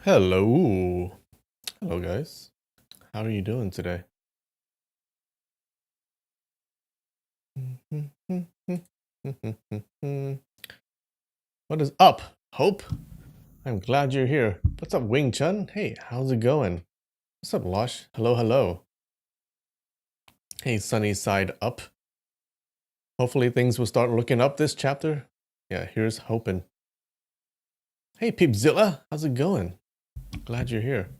Hello. Hello, guys. How are you doing today? What is up, Hope? I'm glad you're here. What's up, Wing Chun? Hey, how's it going? What's up, Losh? Hello, hello. Hey, Sunny Side Up. Hopefully things will start looking up this chapter. Yeah, here's hoping. Hey, Peepzilla. How's it going? Glad you're here.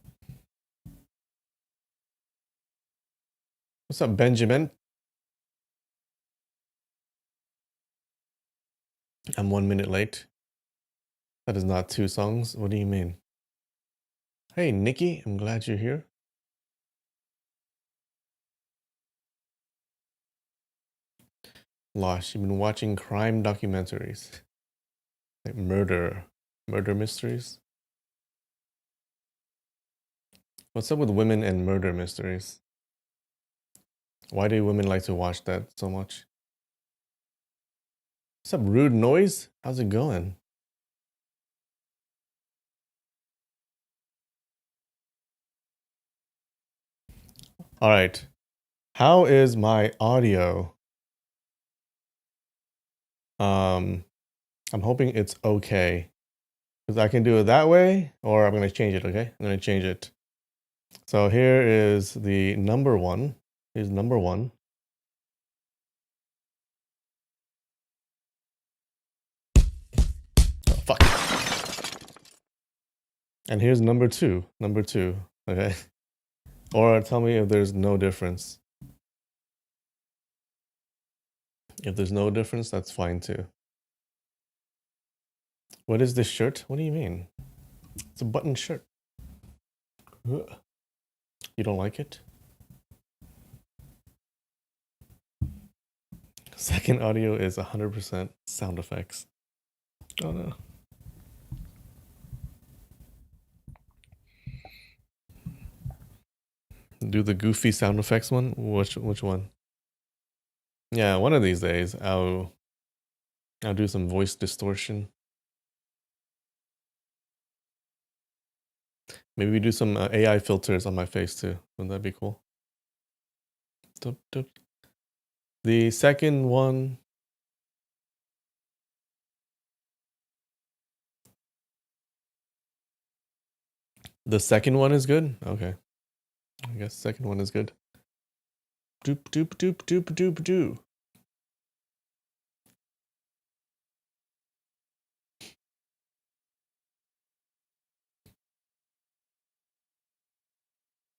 What's up, Benjamin? I'm 1 minute late. That is not 2 songs. What do you mean? Hey, Nikki. I'm glad you're here. Losh, you've been watching crime documentaries. Like murder mysteries. What's up with women and murder mysteries? Why do women like to watch that so much? What's up, Rude Noise? How's it going? All right. How is my audio? I'm hoping it's okay. Because I can do it that way, or I'm going to change it, okay? I'm going to change it. So here is the number one. Here's number one. Oh, fuck. And here's number two, okay? Or tell me if there's no difference. If there's no difference, that's fine too. What is this shirt? What do you mean? It's a button shirt. You don't like it? Second audio is 100% sound effects. Oh no. Do the goofy sound effects one? Which one? Yeah, one of these days I'll do some voice distortion. Maybe we do some AI filters on my face too. Wouldn't that be cool? Doop, doop. The second one. The second one is good? Okay. I guess second one is good. Doop doop doop doop doop doop.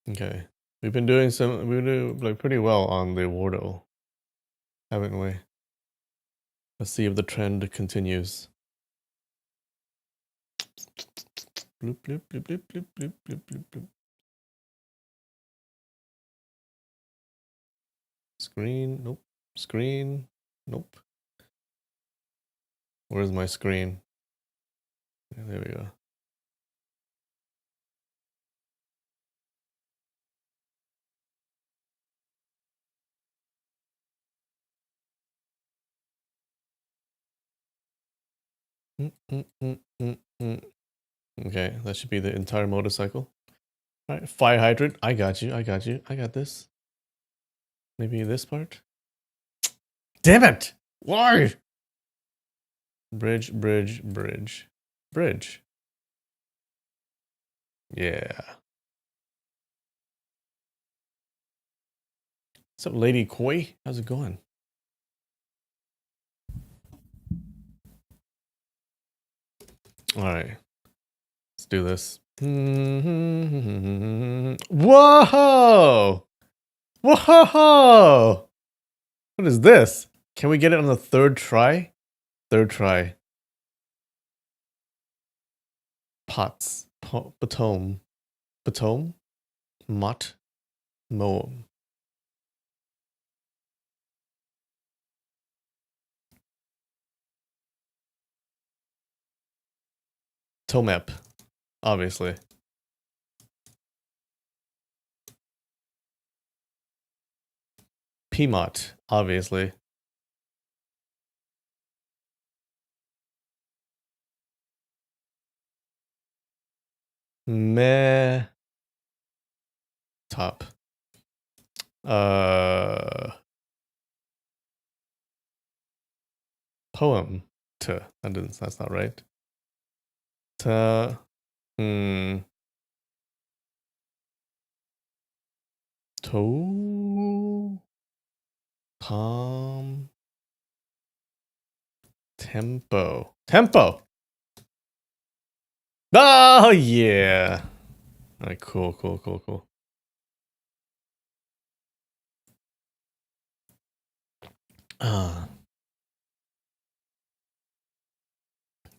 Okay. We've been doing like pretty well on the Wardle, haven't we? Let's see if the trend continues. Bloop, bloop, bloop, bloop, bloop, bloop, bloop, bloop, bloop. Screen, nope. Screen, nope. Where's my screen? Yeah, there we go. Okay, that should be the entire motorcycle. All right, fire hydrant. I got you. I got you. I got this. Maybe this part. Damn it! Why? Bridge, bridge, bridge, bridge. Yeah. What's up, Lady Koi? How's it going? All right, let's do this. Whoa! Whoa! What is this? Can we get it on the third try? Third try. Pots. Batome. Batome? Mott. Moem. Tomep. Obviously. Pmot. Obviously. Meh. Top. Poem. That's not right. To. Tom. Tempo. Tempo. Oh yeah. All right, cool.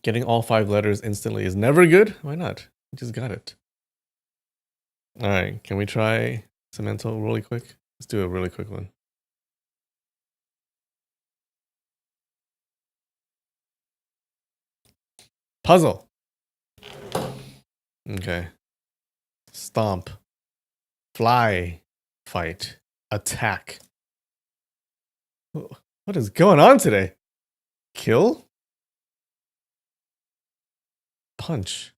Getting all 5 letters instantly is never good. Why not? You just got it. All right, can we try Cemento really quick? Let's do a really quick one. Puzzle. Okay. Stomp. Fly. Fight. Attack. What is going on today? Kill? Punch.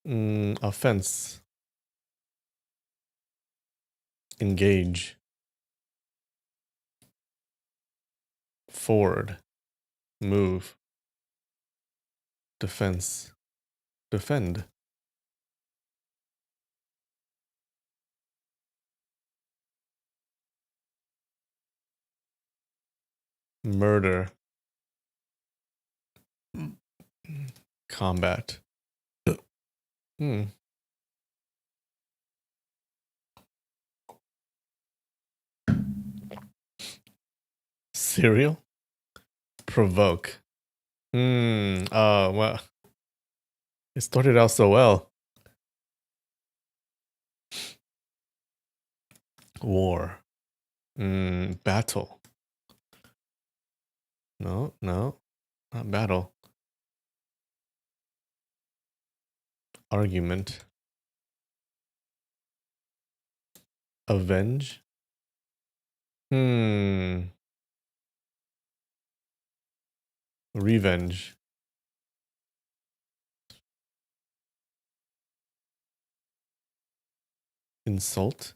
Offense. Engage. Forward. Move. Defense. Defend. Murder. Combat. Cereal. Provoke. Well, it started out so well. War. Battle. No, not battle. Argument. Avenge. Revenge. Insult.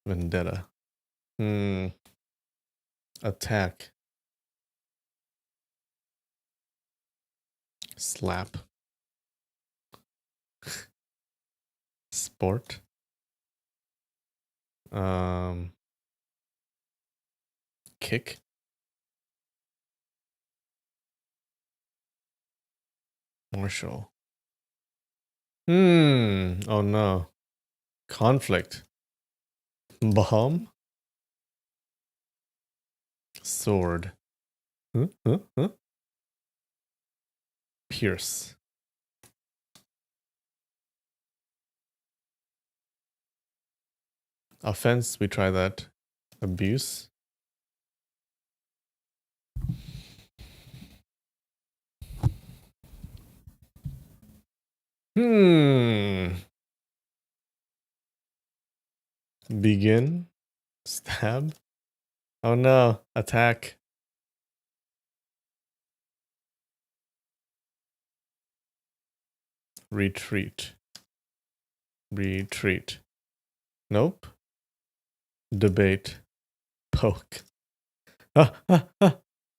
Vendetta. Attack. Slap. Sport. Kick. Marshall. Oh no. Conflict. Bomb. Sword. Pierce. Offense, we try that. Abuse. Begin. Stab. Oh no. Attack. Retreat. Retreat. Nope. Debate. Poke.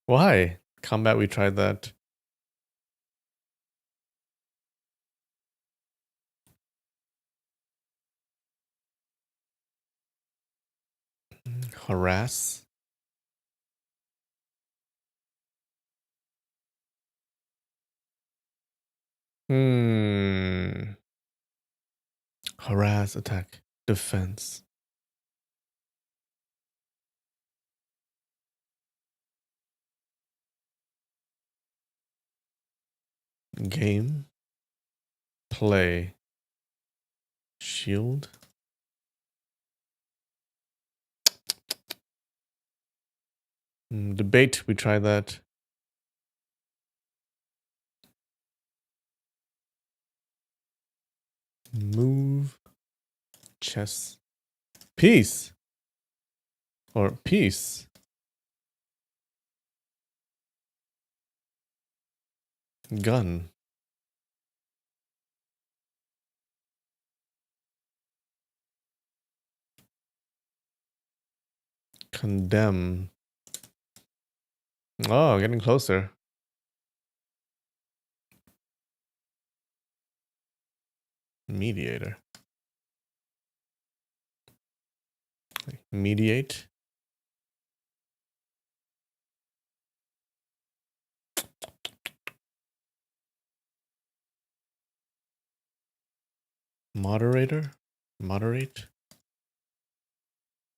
Why? Combat, we tried that. Harass. Harass, attack, defense. Game. Play. Shield. Debate, we try that. Move. Chess. Peace. Or peace. Gun. Condemn. Oh, getting closer. Mediator. Mediate. Moderator? Moderate?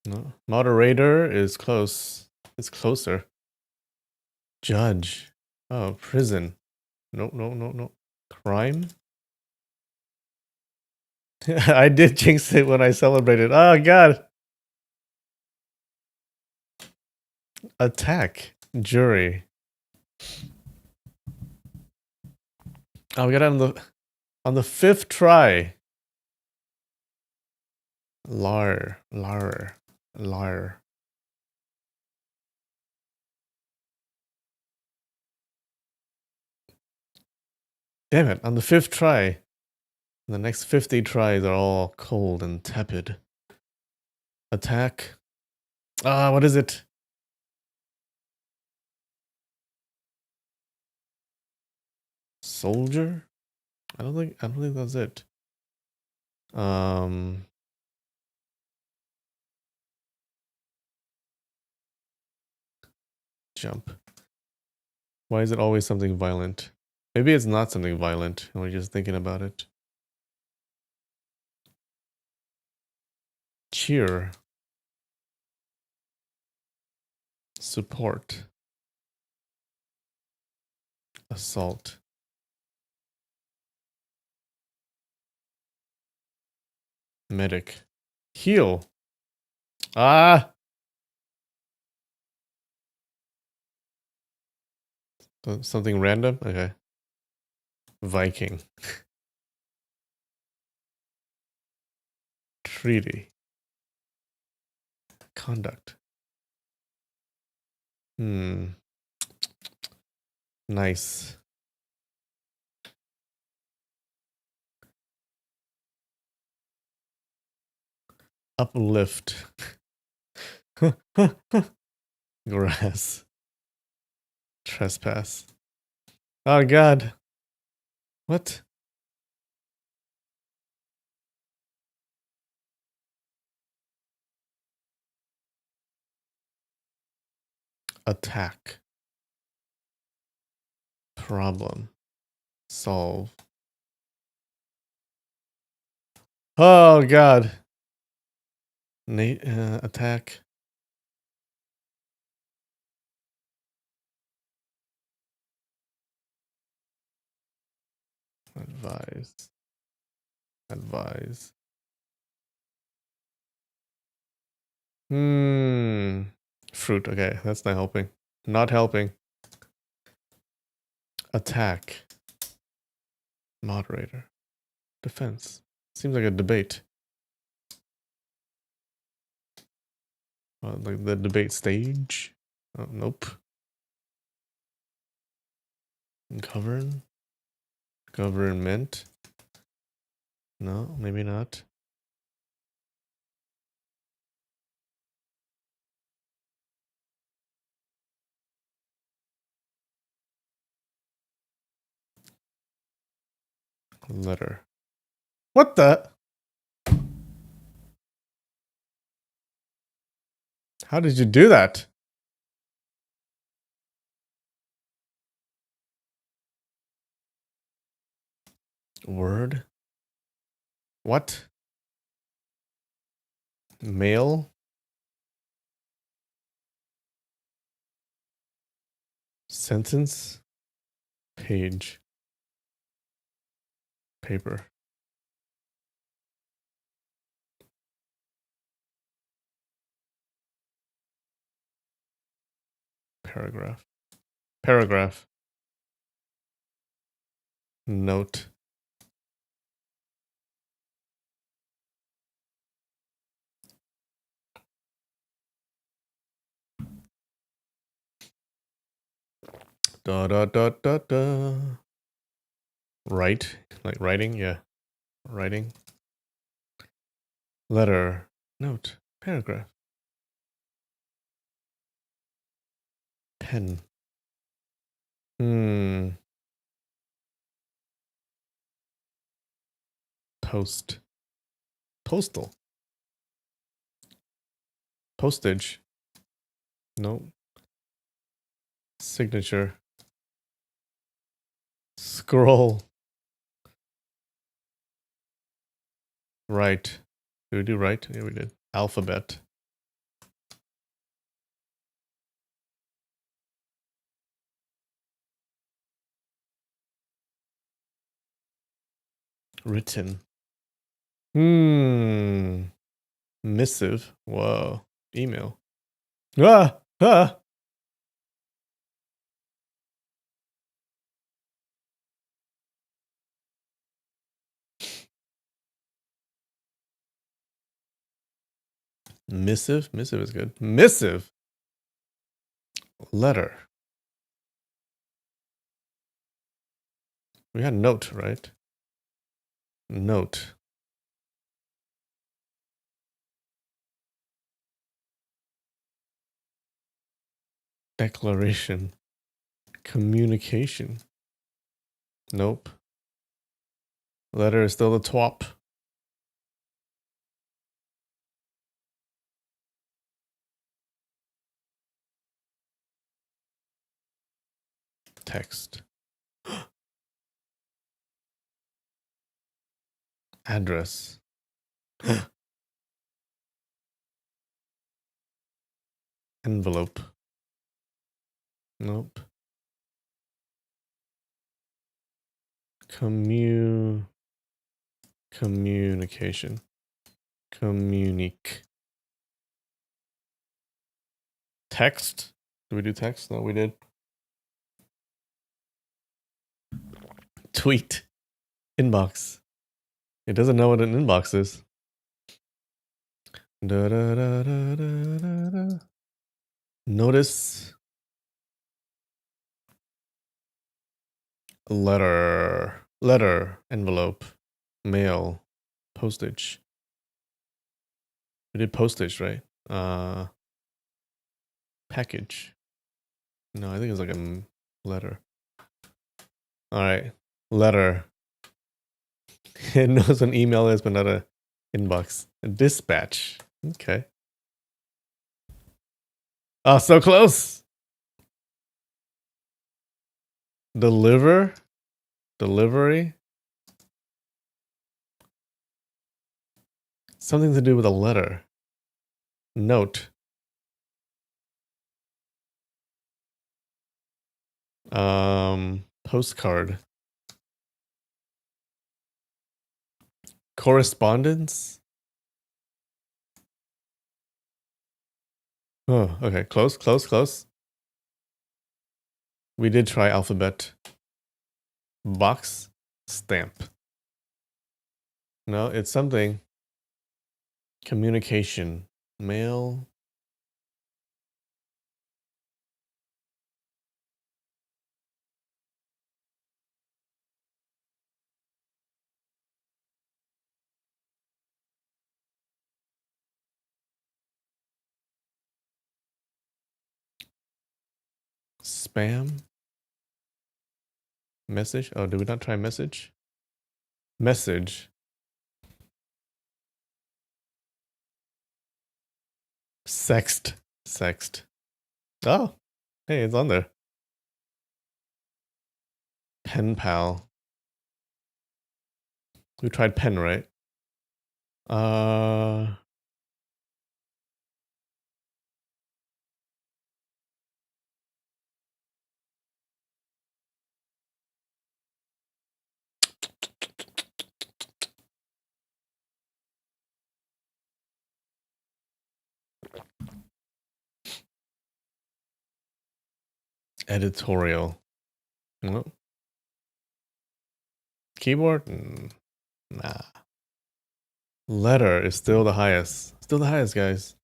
No. Moderator is close. It's closer. Judge. Oh, prison. No. Crime? I did jinx it when I celebrated. Oh, God. Attack. Jury. Oh, we got it on the 5th try. Lar. Damn it, on the 5th try. The next 50 tries are all cold and tepid. Attack. Ah, what is it? Soldier? I don't think that's it. Jump. Why is it always something violent? Maybe it's not something violent and we're just thinking about it. Cheer. Support. Assault. Medic. Heal. Ah! Something random? Okay. Viking. Treaty. Conduct. Nice. Uplift. Grass. Trespass. Oh, God. What? Attack. Problem. Solve. Oh, God. Attack. Advise. Fruit. Okay, that's not helping. Not helping. Attack. Moderator. Defense. Seems like a debate. Like the debate stage. Oh, nope. Govern. Government. No, maybe not. Letter. What the? How did you do that? Word? What? Mail? Sentence? Page. Paper. Paragraph. Paragraph. Note. Da da da da da. Write. Like writing? Yeah. Writing. Letter. Note. Paragraph. Pen. Post. Postal. Postage. Nope. Signature. Scroll. Right. Did we do right? Yeah, we did. Alphabet. Written. Missive. Whoa. Email. Ah! Ah! Missive? Missive is good. Missive! Letter. We had note, right? Note. Declaration. Communication. Nope. Letter is still the top. Text. Address. Envelope. Nope. Communication. Communique. Text. Did we do text? No, we did. Tweet. Inbox. It doesn't know what an inbox is. Da, da, da, da, da, da, da. Notice. Letter. Letter. Envelope. Mail. Postage. We did postage, right? Package. No, I think it's like a letter. All right. Letter. It knows what an email is, but not a inbox. A dispatch. Okay. Oh, so close. Deliver. Delivery. Something to do with a letter. Note. Postcard. Correspondence. Oh, okay. Close, close, close. We did try alphabet. Box. Stamp. No, it's something. Communication. Mail. Spam. Message. Oh, did we not try message? Message. Sext. Sext. Oh, hey, it's on there. Pen pal. We tried pen, right? Editorial. No. Keyboard? Nah. Letter is still the highest. Still the highest, guys.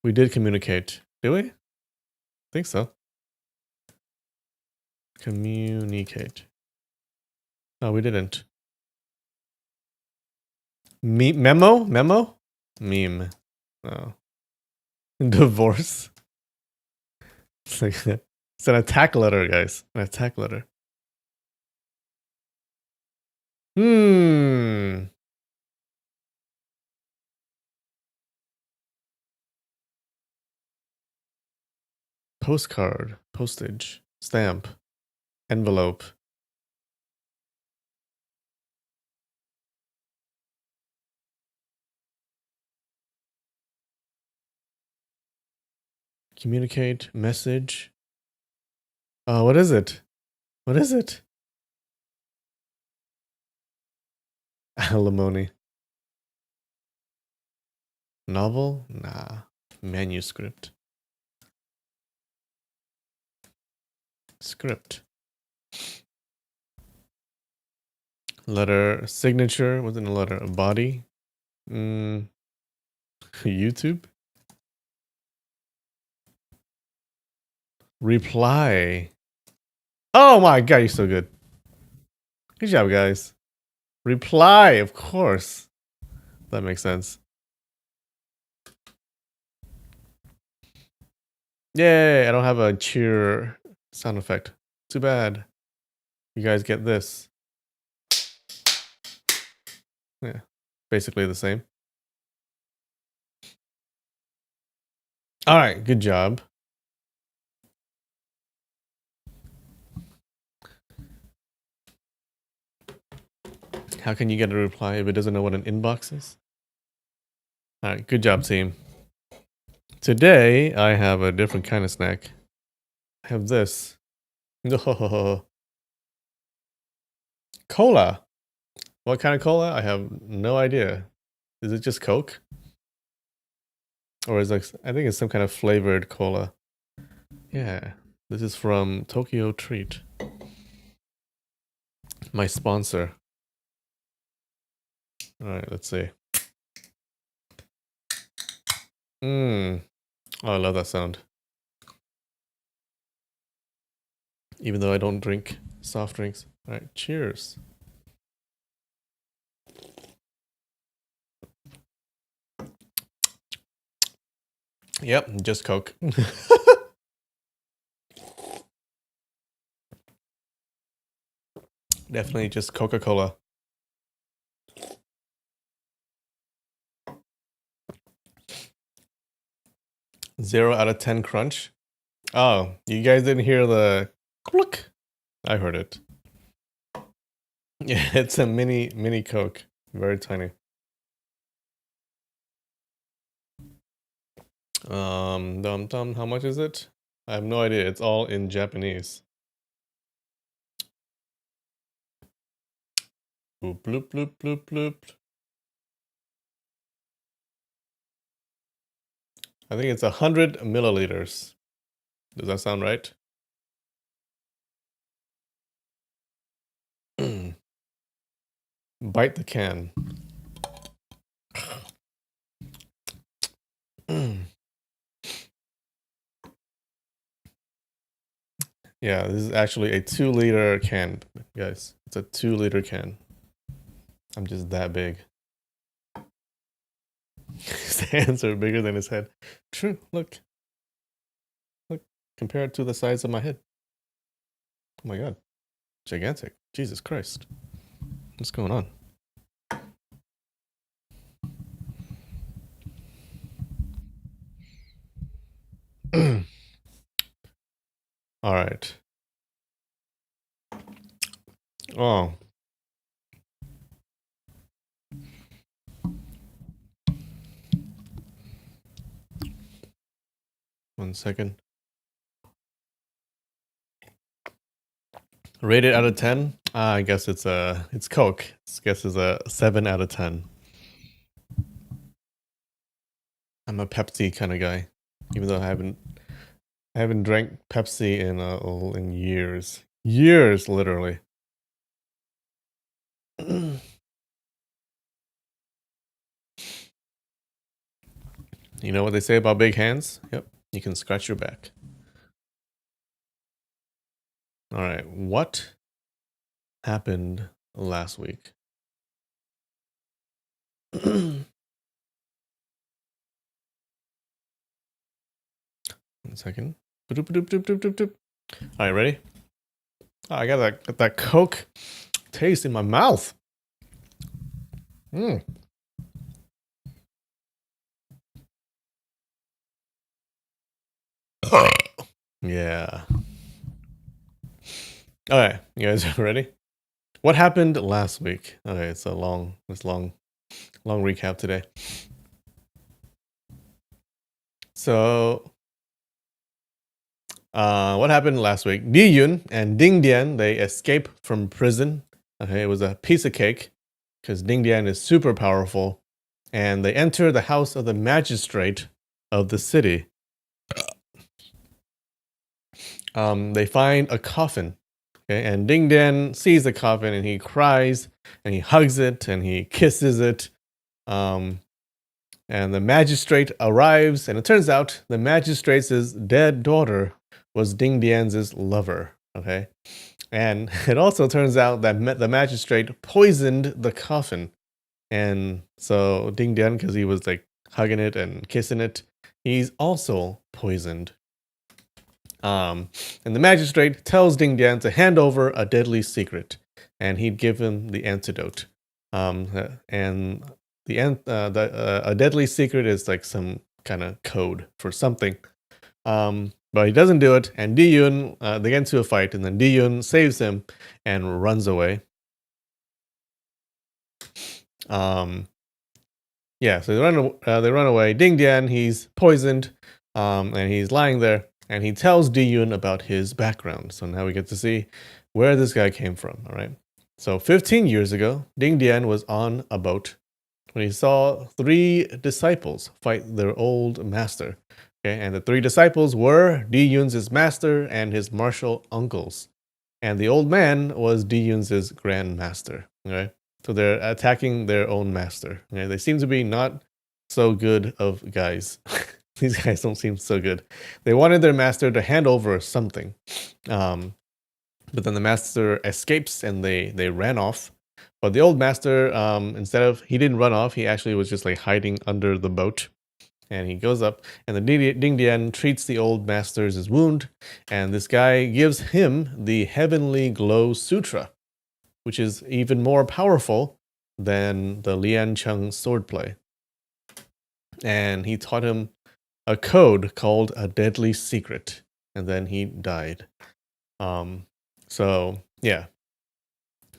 We did communicate. Did we? Think so. Communicate. Oh, we didn't. Memo? Memo? Meme. Oh. Divorce. It's like it's an attack letter, guys. An attack letter. Postcard, postage, stamp, envelope. Communicate, message. What is it? What is it? Alimony. Novel? Nah. Manuscript. Script. Letter. Signature. What's in the letter? A body? YouTube? Reply. Oh my god, you're so good. Good job, guys. Reply, of course. That makes sense. Yay, I don't have a cheer sound effect. Too bad. You guys get this. Yeah, basically the same. All right, good job. How can you get a reply if it doesn't know what an inbox is? All right, good job, team. Today, I have a different kind of snack. I have this. Cola. What kind of cola? I have no idea. Is it just Coke? Or is it, I think it's some kind of flavored cola. Yeah, this is from Tokyo Treat. My sponsor. All right, let's see. Oh, I love that sound. Even though I don't drink soft drinks. All right, cheers. Yep, just Coke. Definitely just Coca-Cola. 0 out of 10 crunch. Oh, you guys didn't hear the click? I heard it. Yeah, it's a mini Coke. Very tiny. How much is it? I have no idea. It's all in Japanese. Bloop, bloop, bloop, bloop, bloop. I think it's 100 milliliters. Does that sound right? Bite the can. Yeah, this is actually a 2-liter can, guys. It's a 2-liter can. I'm just that big. His hands are bigger than his head. True, look. Look, compare it to the size of my head. Oh my god. Gigantic. Jesus Christ. What's going on? All right. Oh. One second. Rated out of 10? I guess it's Coke. I guess it's a 7 out of 10. I'm a Pepsi kind of guy, even though I haven't drank Pepsi in years. Years, literally. You know what they say about big hands? Yep, you can scratch your back. All right, what happened last week? 1 second. All right, ready? Oh, I got that Coke taste in my mouth. Mm. Yeah. All right, you guys ready? What happened last week? Okay, it's a long recap today. So, what happened last week? Diun and Dingan, they escape from prison. Okay, it was a piece of cake because Dingan is super powerful, and they enter the house of the magistrate of the city. They find a coffin. Okay, and Dingan sees the coffin and he cries and he hugs it and he kisses it. And the magistrate arrives, and it turns out the magistrate's dead daughter was Ding Dian's lover. Okay, and it also turns out that the magistrate poisoned the coffin, and so Ding Dian, because he was like hugging it and kissing it, he's also poisoned. And the magistrate tells Ding Dian to hand over a deadly secret, and he'd give him the antidote. And a deadly secret is like some kind of code for something. But he doesn't do it, and Diun, they get into a fight, and then Diun saves him and runs away. Yeah, so they run away. Ding Dian, he's poisoned, and he's lying there, and he tells Diyun about his background. So now we get to see where this guy came from. All right. So 15 years ago, Ding Dian was on a boat when he saw 3 disciples fight their old master. Okay, and the 3 disciples were Diyun's master and his martial uncles, and the old man was Diyun's grand master. Okay, so they're attacking their own master. Okay, they seem to be not so good of guys. These guys don't seem so good. They wanted their master to hand over something, but then the master escapes and they ran off. But the old master, he didn't run off. He actually was just like hiding under the boat. And he goes up, and the Ding Dian treats the old master's wound, and this guy gives him the Heavenly Glow Sutra, which is even more powerful than the Lian Cheng swordplay. And he taught him a code called a deadly secret, and then he died. So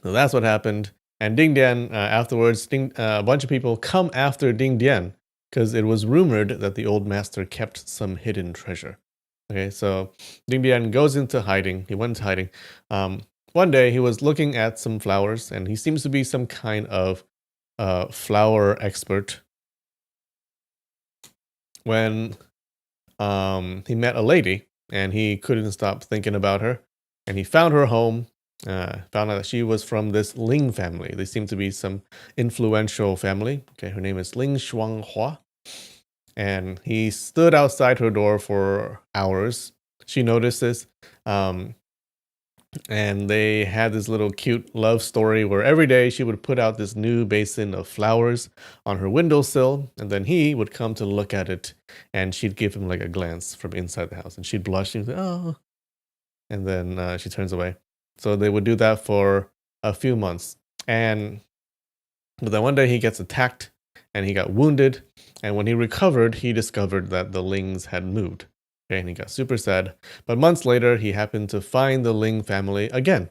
that's what happened. And Ding Dian, afterwards, a bunch of people come after Ding Dian because it was rumored that the old master kept some hidden treasure. Okay, so Ding Dian goes into hiding. He went into hiding. One day he was looking at some flowers, and he seems to be some kind of flower expert. When he met a lady, and he couldn't stop thinking about her, and he found her home. Found out that she was from this Ling family. They seem to be some influential family. Okay, her name is Ling Shuanghua. And he stood outside her door for hours. She noticed this. And they had this little cute love story where every day she would put out this new basin of flowers on her windowsill, and then he would come to look at it, and she'd give him like a glance from inside the house, and she'd blush and say, "Oh," and then she turns away. So they would do that for a few months. But then one day he gets attacked and he got wounded. And when he recovered, he discovered that the Lings had moved. Okay, and he got super sad. But months later, he happened to find the Ling family again.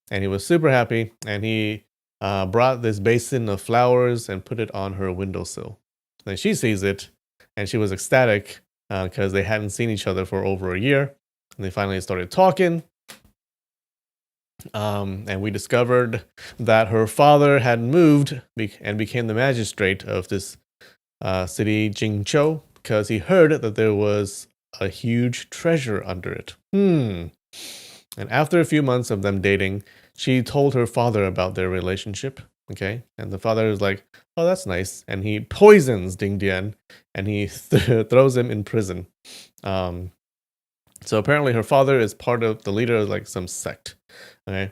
And he was super happy. And he brought this basin of flowers and put it on her windowsill. Then she sees it and she was ecstatic because they hadn't seen each other for over a year. And they finally started talking. And we discovered that her father had moved and became the magistrate of this city, Jingzhou, because he heard that there was a huge treasure under it. And after a few months of them dating, she told her father about their relationship. Okay, and the father is like, "Oh, that's nice," and he poisons Ding Dian and he throws him in prison. So apparently her father is part of the leader of like some sect. Okay.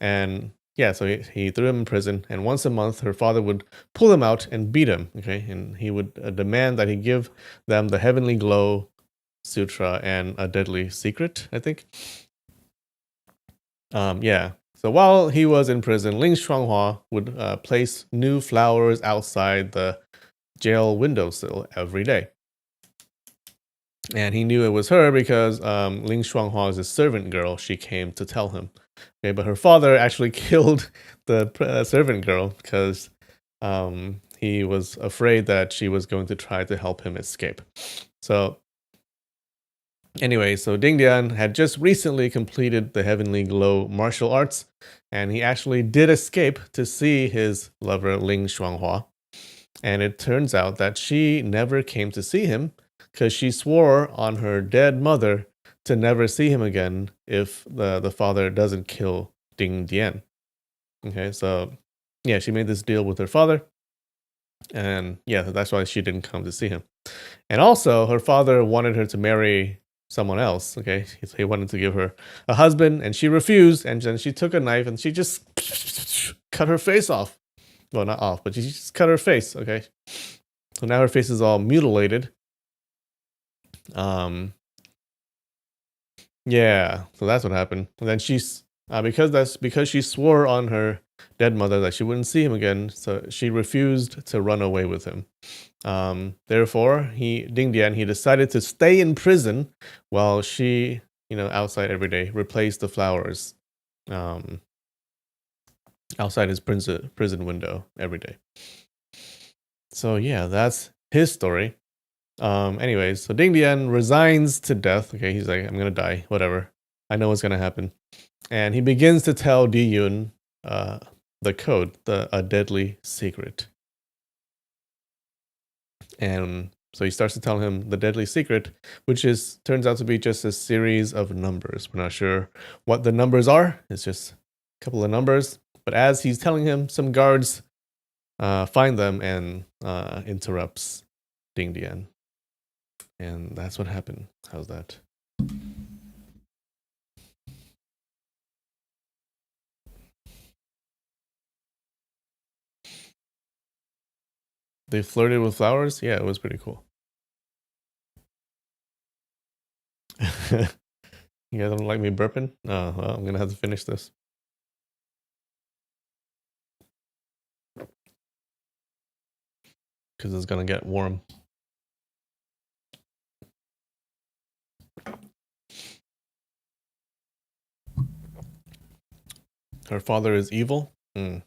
And yeah, so he threw him in prison, and once a month her father would pull him out and beat him. Okay. And he would demand that he give them the Heavenly Glow Sutra and a deadly secret, I think. Yeah. So while he was in prison, Ling Shuanghua would place new flowers outside the jail windowsill every day. And he knew it was her because Ling Shuanghua is a servant girl. She came to tell him. Okay, but her father actually killed the servant girl because he was afraid that she was going to try to help him escape. So anyway, so Dingan had just recently completed the Heavenly Glow martial arts, and he actually did escape to see his lover Ling Shuanghua. And it turns out that she never came to see him because she swore on her dead mother to never see him again if the father doesn't kill Ding Dian. Okay, so yeah, she made this deal with her father. And yeah, that's why she didn't come to see him. And also, her father wanted her to marry someone else. Okay, he wanted to give her a husband, and she refused. And then she took a knife and she just cut her face off. Well, not off, but she just cut her face. Okay, so now her face is all mutilated. Yeah, so that's what happened. And then she's because she swore on her dead mother that she wouldn't see him again, so she refused to run away with him. Therefore, Ding Dian, he decided to stay in prison while she, outside every day, replaced the flowers outside his prison window every day. So yeah, that's his story. Anyways, so Ding Dian resigns to death. Okay, he's like, I'm gonna die, whatever. I know what's gonna happen. And he begins to tell Diun the code, a deadly secret. And so he starts to tell him the deadly secret, which turns out to be just a series of numbers. We're not sure what the numbers are. It's just a couple of numbers. But as he's telling him, some guards find them and interrupts Ding Dian. And that's what happened. How's that? They flirted with flowers? Yeah, it was pretty cool. You guys don't like me burping? Oh, well, I'm gonna have to finish this. Because it's gonna get warm. Her father is evil? Mm.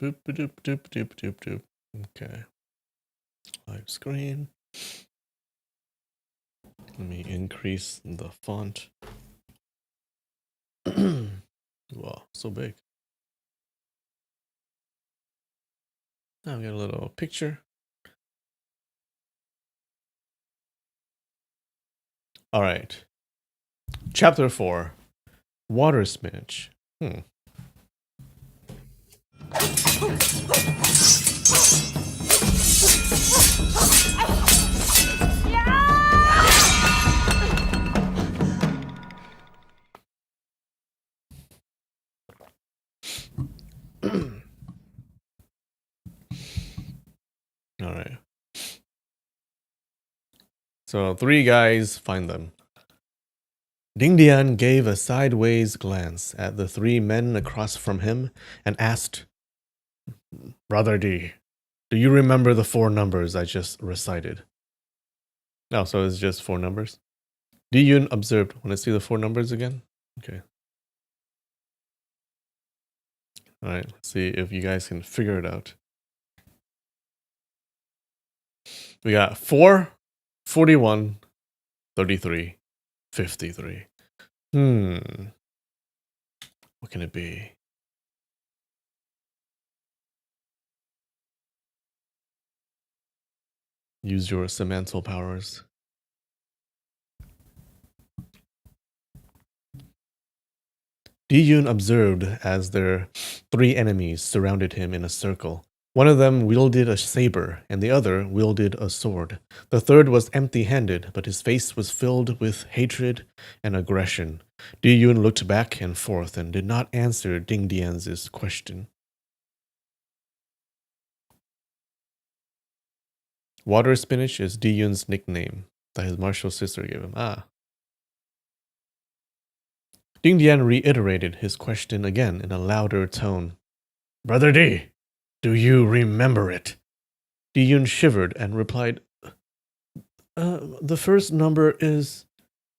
Boop, doop, doop, doop, doop, doop. Okay. Live screen. Let me increase the font. Wow, so big. Now we got a little picture. All right. Chapter 4. Water Smidge. All right. So 3 guys find them. Ding Dian gave a sideways glance at the 3 men across from him and asked, Brother D, do you remember the 4 numbers I just recited? No, so it's just 4 numbers. Diun observed. Want to see the 4 numbers again? Okay. All right, let's see if you guys can figure it out. We got 4, 41, 33, 53. What can it be? Use your semantical powers. Diyun observed as their 3 enemies surrounded him in a circle One of them wielded a saber, and the other wielded a sword. The third was empty-handed, but his face was filled with hatred and aggression. Diun looked back and forth and did not answer Ding Dian's question. Water spinach is Diyun's nickname that his martial sister gave him. Ah. Ding Dian reiterated his question again in a louder tone. Brother Di, do you remember it? Diyun shivered and replied, the first number is...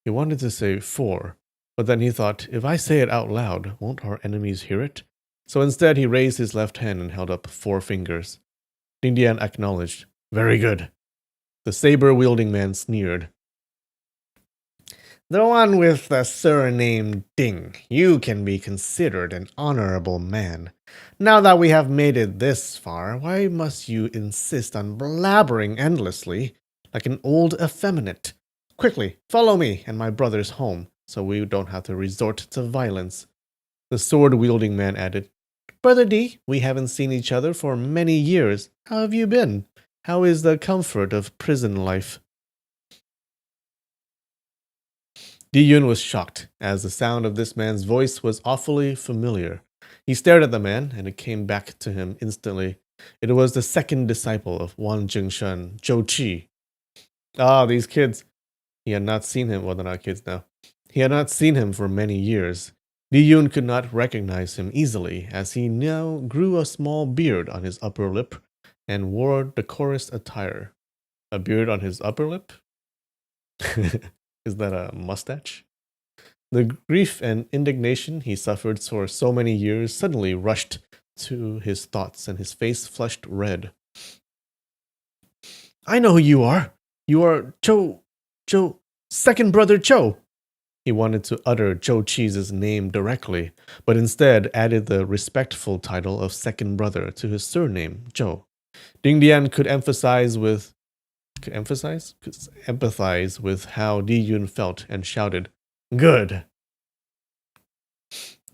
He wanted to say 4, but then he thought, if I say it out loud, won't our enemies hear it? So instead he raised his left hand and held up 4 fingers. Ding Dian acknowledged, very good. The saber-wielding man sneered. The one with the surname Ding, you can be considered an honorable man. Now that we have made it this far, why must you insist on blabbering endlessly, like an old effeminate? Quickly, follow me and my brothers home, so we don't have to resort to violence. The sword-wielding man added, Brother D, we haven't seen each other for many years. How have you been? How is the comfort of prison life? Diyun was shocked, as the sound of this man's voice was awfully familiar. He stared at the man, and it came back to him instantly. It was the second disciple of Wang Jingshan, Zhou Qi. Ah, these kids. He had not seen him. Well, they're not kids now. He had not seen him for many years. Diyun could not recognize him easily, as he now grew a small beard on his upper lip and wore decorous attire. A beard on his upper lip? Is that a mustache? The grief and indignation he suffered for so many years suddenly rushed to his thoughts, and his face flushed red. I know who you are. You are Zhou, second brother Zhou. He wanted to utter Zhou Qi's name directly, but instead added the respectful title of second brother to his surname, Zhou. Ding Dian could empathize with how Diyun felt and shouted, Good!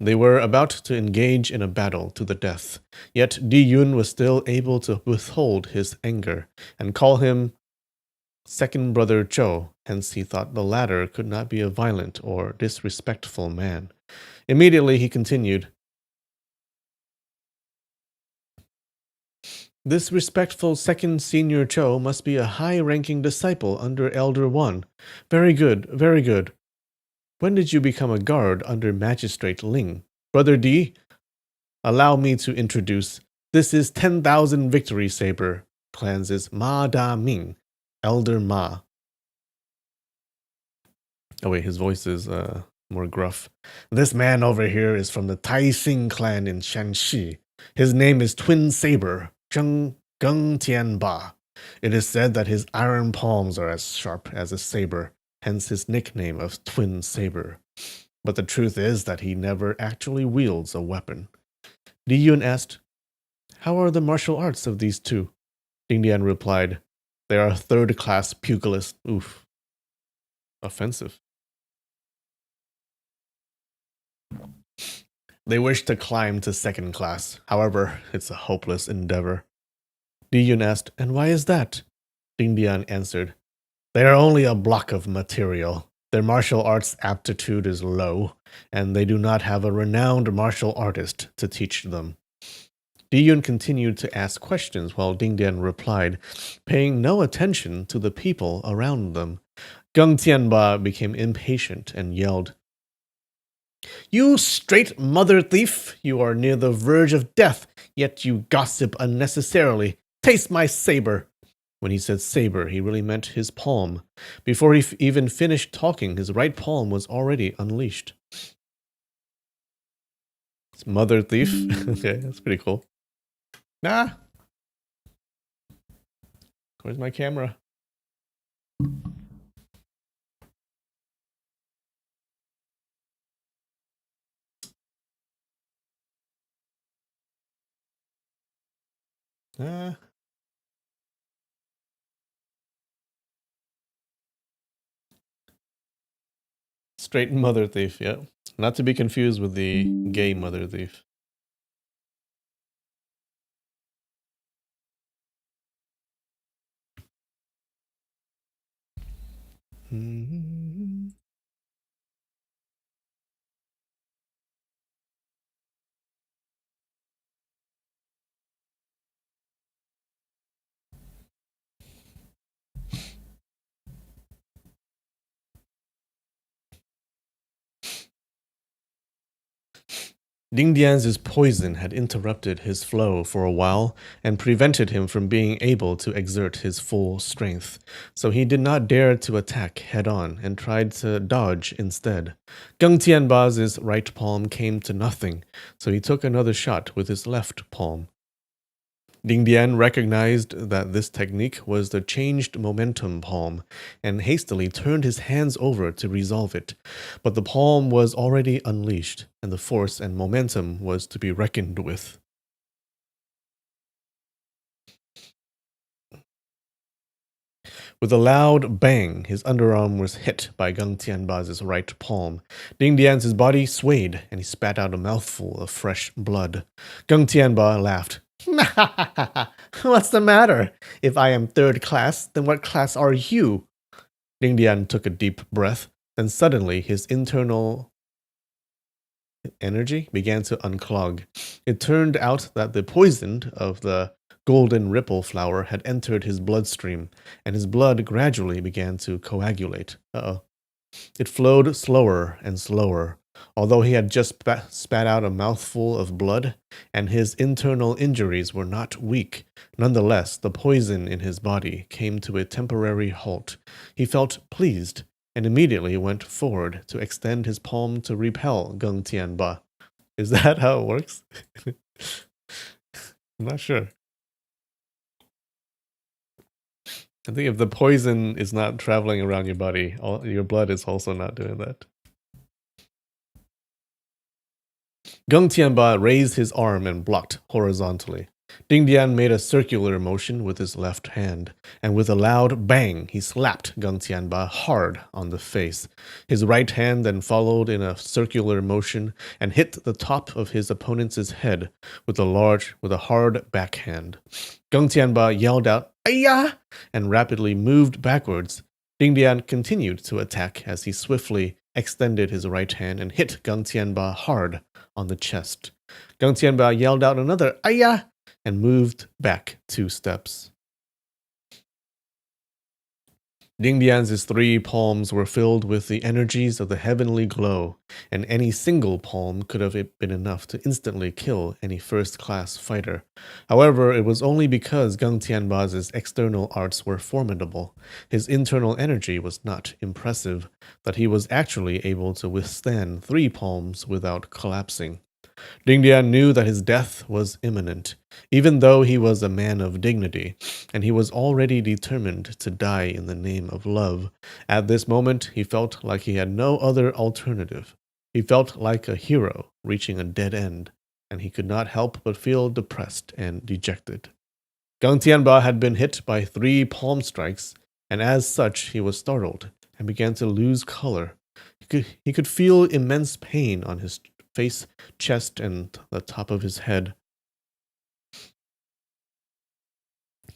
They were about to engage in a battle to the death, yet Diyun was still able to withhold his anger and call him second brother Zhou, hence he thought the latter could not be a violent or disrespectful man. Immediately he continued, This respectful second senior Zhou must be a high-ranking disciple under Elder One. Very good, very good. When did you become a guard under Magistrate Ling? Brother D, allow me to introduce. This is 10,000 Victory Saber. Clans is Ma Da Ming, Elder Ma. Oh wait, his voice is more gruff. This man over here is from the Tai Xing clan in Shanxi. His name is Twin Saber, Geng Tianba. It is said that his iron palms are as sharp as a saber, hence his nickname of Twin Saber. But the truth is that he never actually wields a weapon. Diyun asked, How are the martial arts of these two? Ding Dian replied, They are third-class pugilists. Oof. Offensive. They wish to climb to second class. However, it's a hopeless endeavor. Diyun asked, And why is that? Ding Dian answered, They are only a block of material. Their martial arts aptitude is low, and they do not have a renowned martial artist to teach them. Diyun continued to ask questions while Ding Dian replied, paying no attention to the people around them. Geng Tianba became impatient and yelled, You straight mother thief! You are near the verge of death, yet you gossip unnecessarily. Taste my saber! When he said saber, he really meant his palm. Before he even finished talking, his right palm was already unleashed. It's mother thief. Okay, that's pretty cool. Nah. Where's my camera? Straight mother thief, yeah. Not to be confused with the gay mother thief. Dingan's poison had interrupted his flow for a while and prevented him from being able to exert his full strength, so he did not dare to attack head-on and tried to dodge instead. Geng Tianba's right palm came to nothing, so he took another shot with his left palm. Dingan recognized that this technique was the changed momentum palm and hastily turned his hands over to resolve it. But the palm was already unleashed, and the force and momentum was to be reckoned with. With a loud bang, his underarm was hit by Geng Tianba's right palm. Dingan's body swayed, and he spat out a mouthful of fresh blood. Geng Tianba laughed. What's the matter? If I am third class, then what class are you? Dingan took a deep breath, then suddenly his internal energy began to unclog. It turned out that the poison of the golden ripple flower had entered his bloodstream, and his blood gradually began to coagulate. It flowed slower and slower. Although he had just spat out a mouthful of blood, and his internal injuries were not weak, nonetheless the poison in his body came to a temporary halt. He felt pleased, and immediately went forward to extend his palm to repel Geng Tianba. Is that how it works? I'm not sure. I think if the poison is not traveling around your body, your blood is also not doing that. Geng Tianba raised his arm and blocked horizontally. Dingan made a circular motion with his left hand, and with a loud bang, he slapped Geng Tianba hard on the face. His right hand then followed in a circular motion and hit the top of his opponent's head with a hard backhand. Geng Tianba yelled out, "Ayya!" and rapidly moved backwards. Dingan continued to attack as he swiftly extended his right hand and hit Geng Tianba hard on the chest. Geng Tianba yelled out another "Ayya!" and moved back 2 steps. Dingan's 3 palms were filled with the energies of the heavenly glow, and any single palm could have been enough to instantly kill any first-class fighter. However, it was only because Geng Tianba's external arts were formidable, his internal energy was not impressive, that he was actually able to withstand 3 palms without collapsing. Dingan knew that his death was imminent, even though he was a man of dignity, and he was already determined to die in the name of love. At this moment, he felt like he had no other alternative. He felt like a hero reaching a dead end, and he could not help but feel depressed and dejected. Geng Tianba had been hit by 3 palm strikes, and as such he was startled and began to lose color. He could feel immense pain on his face, chest, and the top of his head.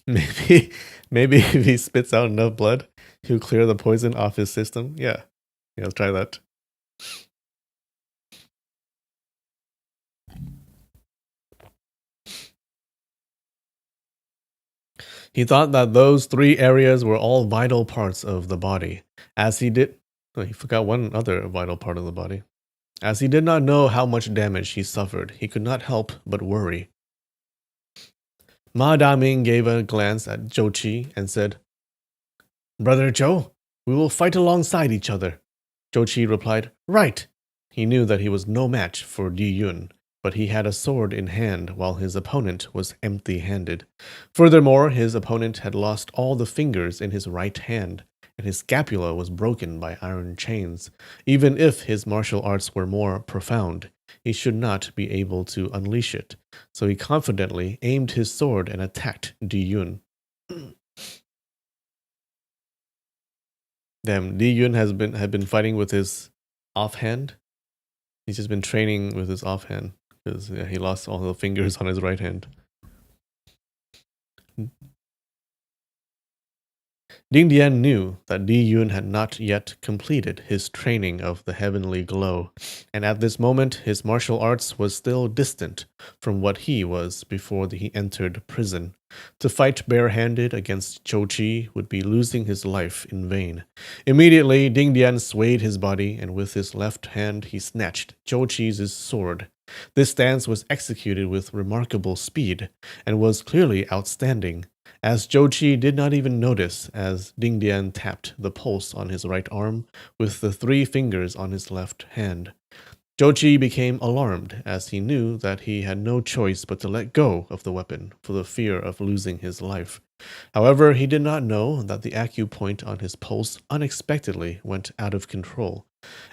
Maybe if he spits out enough blood, he'll clear the poison off his system. Yeah, let's try that. He thought that those 3 areas were all vital parts of the body. He forgot one other vital part of the body. As he did not know how much damage he suffered, he could not help but worry. Ma Daming gave a glance at Zhou Qi and said, "Brother Zhou, we will fight alongside each other." Zhou Qi replied, "Right." He knew that he was no match for Diun, but he had a sword in hand while his opponent was empty-handed. Furthermore, his opponent had lost all the fingers in his right hand, and his scapula was broken by iron chains. Even if his martial arts were more profound, he should not be able to unleash it, so he confidently aimed his sword and attacked Diyun. Damn, Diyun had been fighting with his offhand. He's just been training with his offhand because he lost all the fingers on his right hand. Ding Dian knew that Yun had not yet completed his training of the heavenly glow, and at this moment his martial arts was still distant from what he was before he entered prison. To fight barehanded against Zhou Qi would be losing his life in vain. Immediately, Ding Dian swayed his body, and with his left hand he snatched Zhou Qi's sword. This stance was executed with remarkable speed, and was clearly outstanding, as Zhou Qi did not even notice as Ding Dian tapped the pulse on his right arm with the 3 fingers on his left hand. Zhou Qi became alarmed as he knew that he had no choice but to let go of the weapon for the fear of losing his life. However, he did not know that the acupoint on his pulse unexpectedly went out of control.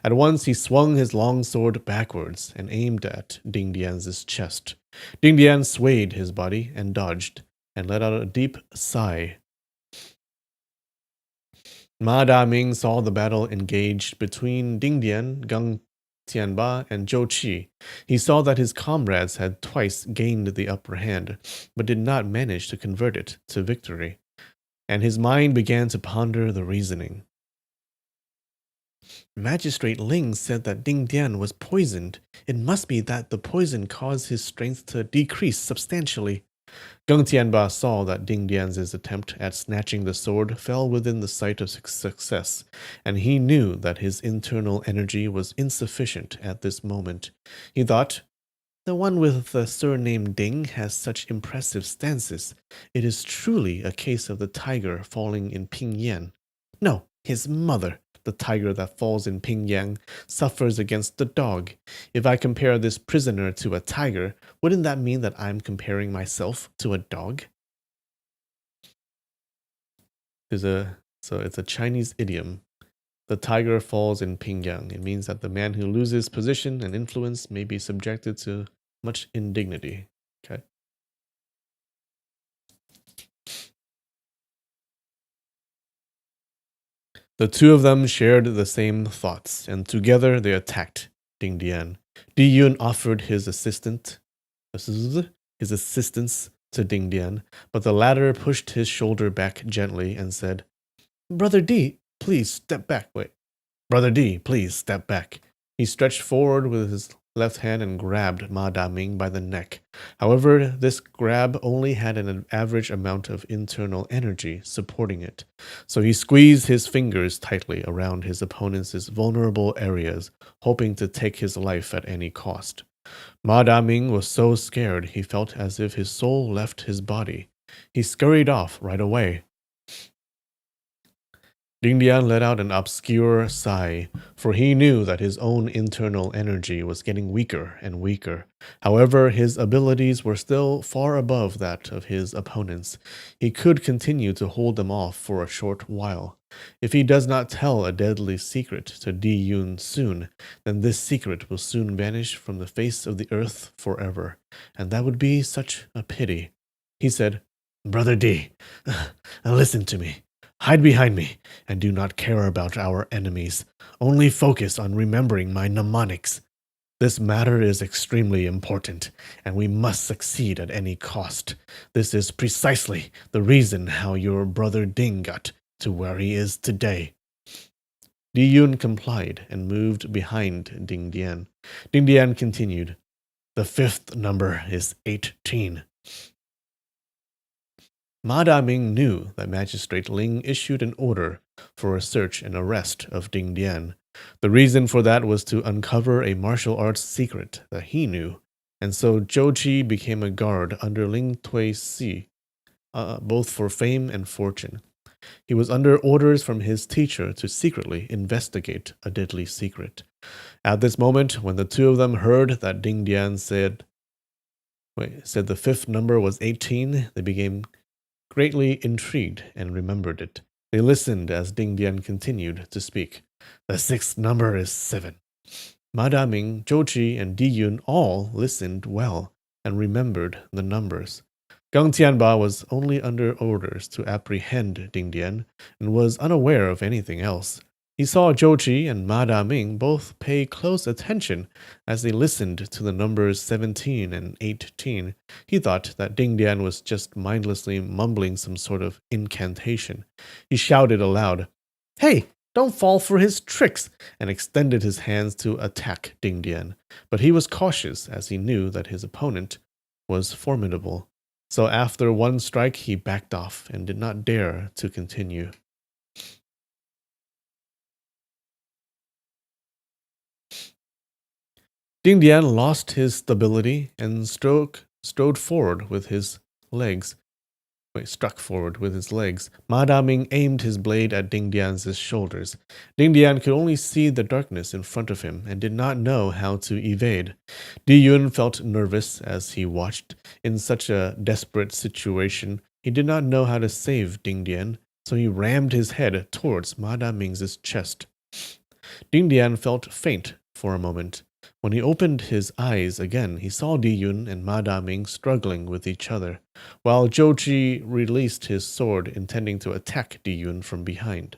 At once he swung his long sword backwards and aimed at Ding Dian's chest. Ding Dian swayed his body and dodged, and let out a deep sigh. Ma Daming saw the battle engaged between Ding Dian, Gang Tianba, and Zhou Qi. He saw that his comrades had twice gained the upper hand, but did not manage to convert it to victory, and his mind began to ponder the reasoning. Magistrate Ling said that Ding Dian was poisoned. It must be that the poison caused his strength to decrease substantially. Geng Tianba saw that Ding Dian's attempt at snatching the sword fell within the sight of success, and he knew that his internal energy was insufficient at this moment. He thought, the one with the surname Ding has such impressive stances. It is truly a case of the tiger falling in Pingyan. No, his mother, the tiger that falls in Pingyang, suffers against the dog. If I compare this prisoner to a tiger, wouldn't that mean that I'm comparing myself to a dog? So it's a Chinese idiom. The tiger falls in Pingyang. It means that the man who loses position and influence may be subjected to much indignity. Okay. The two of them shared the same thoughts, and together they attacked Ding Dian. Diun offered his assistance to Ding Dian, but the latter pushed his shoulder back gently and said, Brother D, please step back. Wait. Brother D, please step back. He stretched forward with his left hand and grabbed Ma Daming by the neck. However, this grab only had an average amount of internal energy supporting it, so he squeezed his fingers tightly around his opponent's vulnerable areas, hoping to take his life at any cost. Ma Daming was so scared he felt as if his soul left his body. He scurried off right away. Ding Dian let out an obscure sigh, for he knew that his own internal energy was getting weaker and weaker. However, his abilities were still far above that of his opponents. He could continue to hold them off for a short while. If he does not tell a deadly secret to Diun soon, then this secret will soon vanish from the face of the earth forever, and that would be such a pity. He said, Brother D, listen to me. Hide behind me, and do not care about our enemies. Only focus on remembering my mnemonics. This matter is extremely important, and we must succeed at any cost. This is precisely the reason how your brother Ding got to where he is today. Diyun complied and moved behind Ding Dian. Ding Dian continued, The 5th number is 18. Ma Daming knew that Magistrate Ling issued an order for a search and arrest of Ding Dian. The reason for that was to uncover a martial arts secret that he knew, and so Zhou Qi became a guard under Ling Tui Si, both for fame and fortune. He was under orders from his teacher to secretly investigate a deadly secret. At this moment, when the two of them heard that Ding Dian said the 5th number was 18, they became greatly intrigued and remembered it. They listened as Ding Dian continued to speak. The 6th number is 7. Ma Daming, Zhou Qi, and Diyun all listened well and remembered the numbers. Gang Tianba was only under orders to apprehend Ding Dian and was unaware of anything else. He saw Zhou and Ma Daming both pay close attention as they listened to the numbers 17 and 18. He thought that Dingan was just mindlessly mumbling some sort of incantation. He shouted aloud, "Hey, don't fall for his tricks," and extended his hands to attack Dingan. But he was cautious as he knew that his opponent was formidable. So after one strike, he backed off and did not dare to continue. Dingan lost his stability and strode forward with his legs. Struck forward with his legs. Ma Daming aimed his blade at Dingdian's shoulders. Dingdian could only see the darkness in front of him and did not know how to evade. Diun felt nervous as he watched. In such a desperate situation, he did not know how to save Dingdian, so he rammed his head towards Ma Daming's chest. Dingdian felt faint for a moment. When he opened his eyes again, he saw Diyun and Ma Daming struggling with each other, while Zhou released his sword, intending to attack Diyun from behind.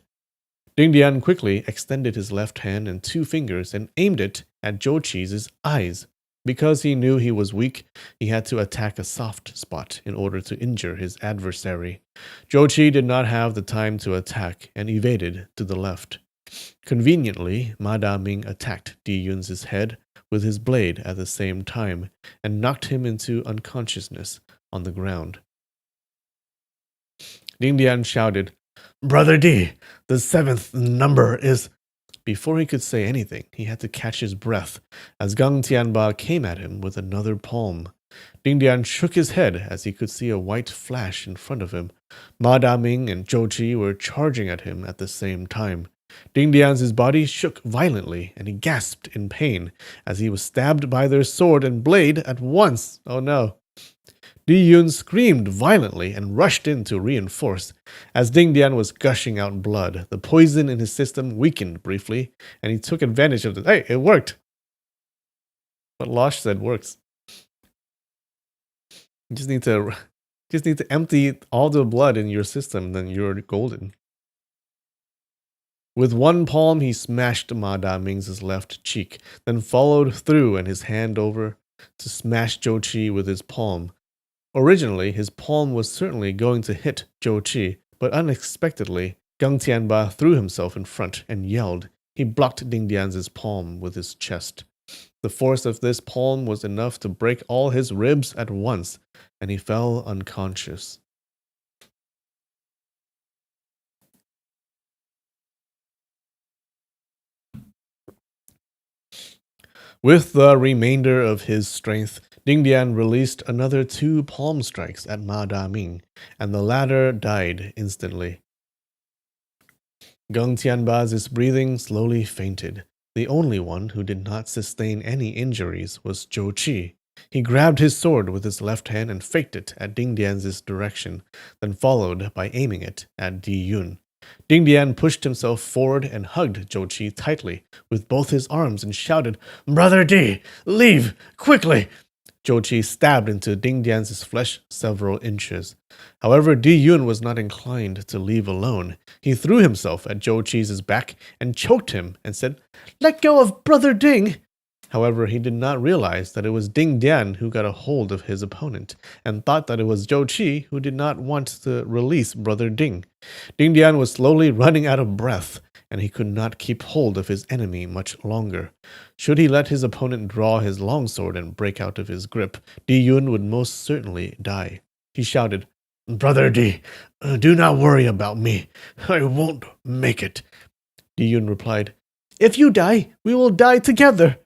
Dingdian quickly extended his left hand and two fingers and aimed it at Zhou eyes. Because he knew he was weak, he had to attack a soft spot in order to injure his adversary. Zhou did not have the time to attack and evaded to the left. Conveniently, Ma Daming attacked Diyun's head with his blade at the same time and knocked him into unconsciousness on the ground. Dingdian shouted, "Brother D, the seventh number is..." Before he could say anything, he had to catch his breath as Gang Tianba came at him with another palm. Dingdian shook his head as he could see a white flash in front of him. Ma Daming and Zhou were charging at him at the same time. Dingdian's body shook violently, and he gasped in pain as he was stabbed by their sword and blade at once. Oh no. Diyun screamed violently and rushed in to reinforce. As Dingdian was gushing out blood, the poison in his system weakened briefly, and he took advantage of it. Hey, it worked! What Losh said works. You just need to empty all the blood in your system, then you're golden. With one palm, he smashed Ma Daming's left cheek, then followed through and his hand over to smash Zhou with his palm. Originally, his palm was certainly going to hit Zhou, but unexpectedly, Gang Tianba threw himself in front and yelled. He blocked Dingdian's palm with his chest. The force of this palm was enough to break all his ribs at once, and he fell unconscious. With the remainder of his strength, Dingdian released another 2 palm strikes at Ma Daming, and the latter died instantly. Gang Tianba's breathing slowly fainted. The only one who did not sustain any injuries was Zhou. He grabbed his sword with his left hand and faked it at Dingdian's direction, then followed by aiming it at Diyun. Dingdian pushed himself forward and hugged Zhou tightly with both his arms and shouted, "Brother D, leave, quickly!" Zhou stabbed into Dingdian's flesh several inches. However, Diyun was not inclined to leave alone. He threw himself at Zhou's back and choked him and said, "Let go of Brother Ding!" However, he did not realize that it was Dingdian who got a hold of his opponent and thought that it was Zhou who did not want to release Brother Ding. Dingdian was slowly running out of breath, and he could not keep hold of his enemy much longer. Should he let his opponent draw his longsword and break out of his grip, Diyun would most certainly die. He shouted, "Brother D, do not worry about me. I won't make it." Diyun replied, "If you die, we will die together."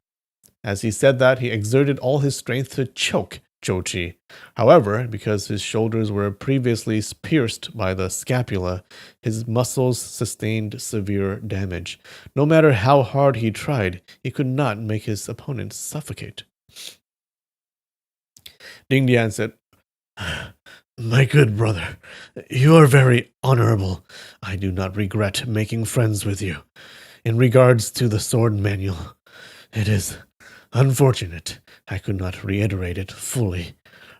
As he said that, he exerted all his strength to choke Zhou. However, because his shoulders were previously pierced by the scapula, his muscles sustained severe damage. No matter how hard he tried, he could not make his opponent suffocate. Dingdian said, "My good brother, you are very honorable. I do not regret making friends with you. In regards to the sword manual, it is unfortunate I could not reiterate it fully.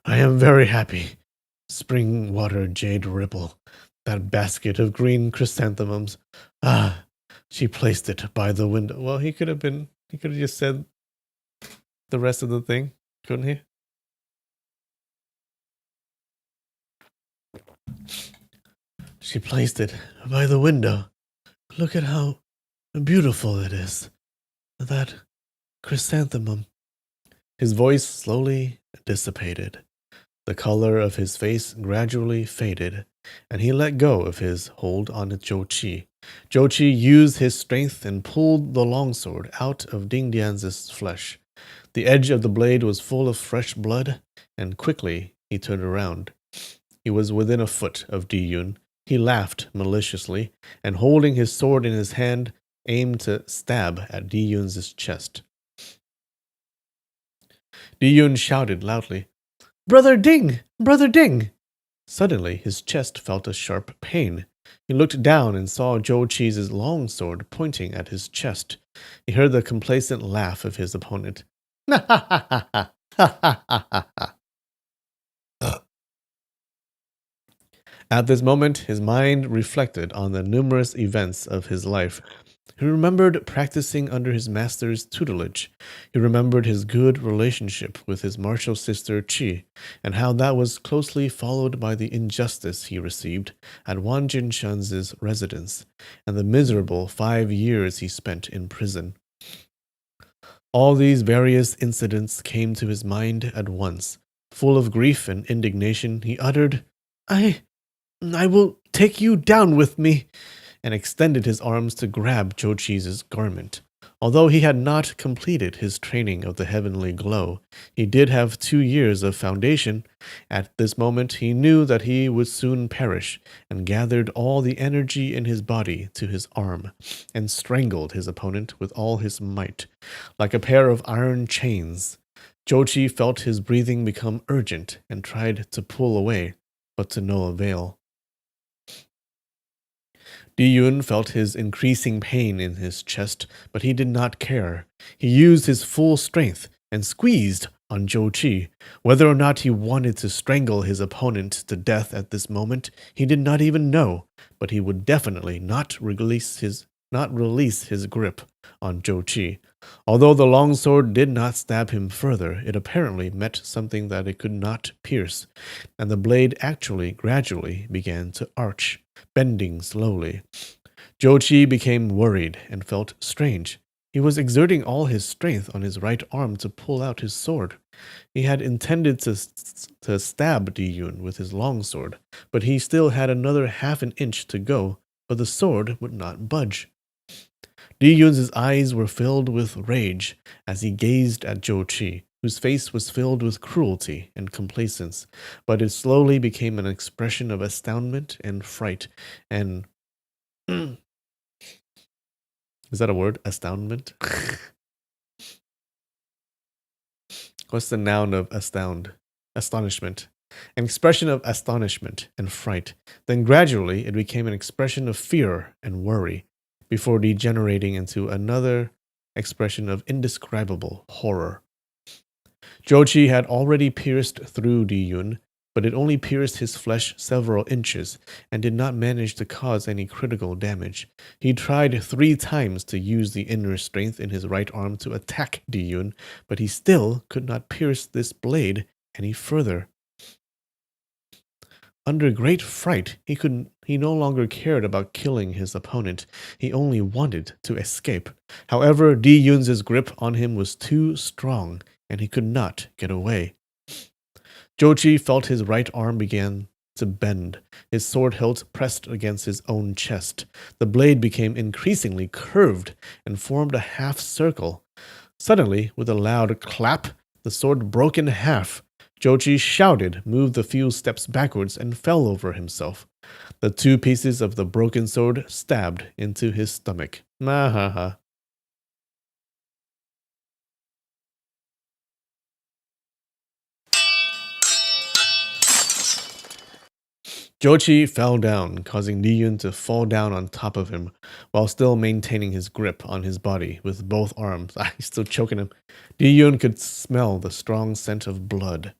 I am very happy. Spring water jade ripple, that basket of green chrysanthemums. Ah, She placed it by the window. Well, he could have just said the rest of the thing, couldn't he? She placed it by the window. Look at how beautiful it is. That chrysanthemum. His voice slowly dissipated. The color of his face gradually faded, and he let go of his hold on Zhou Qi. Zhou Qi used his strength and pulled the longsword out of Dingan's flesh. The edge of the blade was full of fresh blood, and quickly he turned around. He was within a foot of Diun. He laughed maliciously, and holding his sword in his hand, aimed to stab at Diyun's chest. Diyun shouted loudly, "Brother Ding! Brother Ding!" Suddenly, his chest felt a sharp pain. He looked down and saw Zhou Qi's long sword pointing at his chest. He heard the complacent laugh of his opponent. "Ha ha ha ha ha! Ha ha ha ha ha!" At this moment, his mind reflected on the numerous events of his life. He remembered practicing under his master's tutelage. He remembered his good relationship with his martial sister Qi, and how that was closely followed by the injustice he received at Wang Jinshan's residence, and the miserable 5 years he spent in prison. All these various incidents came to his mind at once. Full of grief and indignation, he uttered, I will take you down with me," and extended his arms to grab Zhou Qi's garment. Although he had not completed his training of the heavenly glow, he did have 2 years of foundation. At this moment, he knew that he would soon perish, and gathered all the energy in his body to his arm, and strangled his opponent with all his might, like a pair of iron chains. Zhou Qi felt his breathing become urgent, and tried to pull away, but to no avail. Diyun felt his increasing pain in his chest, but he did not care. He used his full strength and squeezed on Zhou Qi. Whether or not he wanted to strangle his opponent to death at this moment, he did not even know, but he would definitely not release his grip on Zhou Qi. Although the longsword did not stab him further, it apparently met something that it could not pierce, and the blade actually gradually began to arch, bending slowly. Zhou Qi became worried and felt strange. He was exerting all his strength on his right arm to pull out his sword. He had intended to stab Diyun with his longsword, but he still had another half an inch to go, but the sword would not budge. Diyun's eyes were filled with rage as he gazed at Zhou Qi, whose face was filled with cruelty and complacence, but it slowly became an expression of astoundment and fright, and is that a word? Astoundment? What's the noun of astound? Astonishment. An expression of astonishment and fright. Then gradually it became an expression of fear and worry, before degenerating into another expression of indescribable horror. Zhou Qi had already pierced through Diyun, but it only pierced his flesh several inches, and did not manage to cause any critical damage. He tried 3 times to use the inner strength in his right arm to attack Diyun, but he still could not pierce this blade any further. Under great fright, he no longer cared about killing his opponent. He only wanted to escape. However, Diyun's grip on him was too strong, and he could not get away. Zhou Qi felt his right arm began to bend. His sword hilt pressed against his own chest. The blade became increasingly curved and formed a half circle. Suddenly, with a loud clap, the sword broke in half. Zhou Qi shouted, moved a few steps backwards, and fell over himself. The 2 pieces of the broken sword stabbed into his stomach. Mahaha. Zhou Qi fell down, causing Diyun to fall down on top of him, while still maintaining his grip on his body with both arms. He's still choking him. Diyun could smell the strong scent of blood.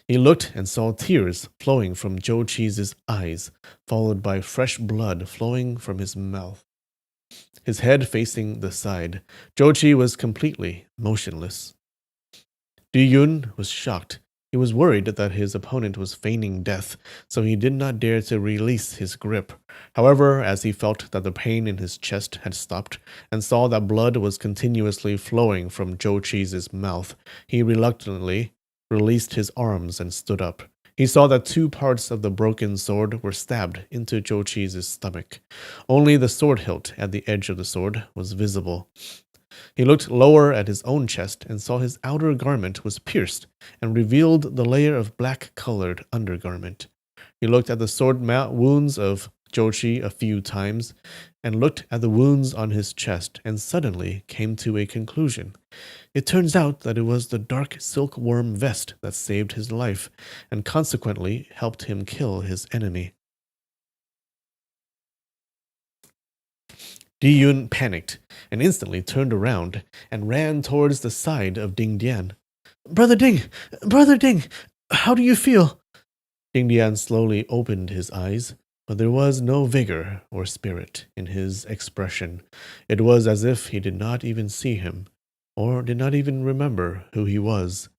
He looked and saw tears flowing from Zhou Qi's eyes, followed by fresh blood flowing from his mouth. his head facing the side. Jochi was completely motionless. Diyun was shocked. He was worried that his opponent was feigning death, so he did not dare to release his grip. However, as he felt that the pain in his chest had stopped and saw that blood was continuously flowing from Jochi's mouth, he reluctantly released his arms and stood up. He saw that two parts of the broken sword were stabbed into Jochi's stomach. Only the sword hilt at the edge of the sword was visible. He looked lower at his own chest and saw his outer garment was pierced and revealed the layer of black-colored undergarment. He looked at the sword wounds of Jochi a few times and looked at the wounds on his chest and suddenly came to a conclusion. It turns out that it was the dark silkworm vest that saved his life and consequently helped him kill his enemy. Diyun panicked and instantly turned around and ran towards the side of Dingan. Brother Ding! Brother Ding! How do you feel? Dingan slowly opened his eyes, but there was no vigor or spirit in his expression. It was as if he did not even see him, or did not even remember who he was.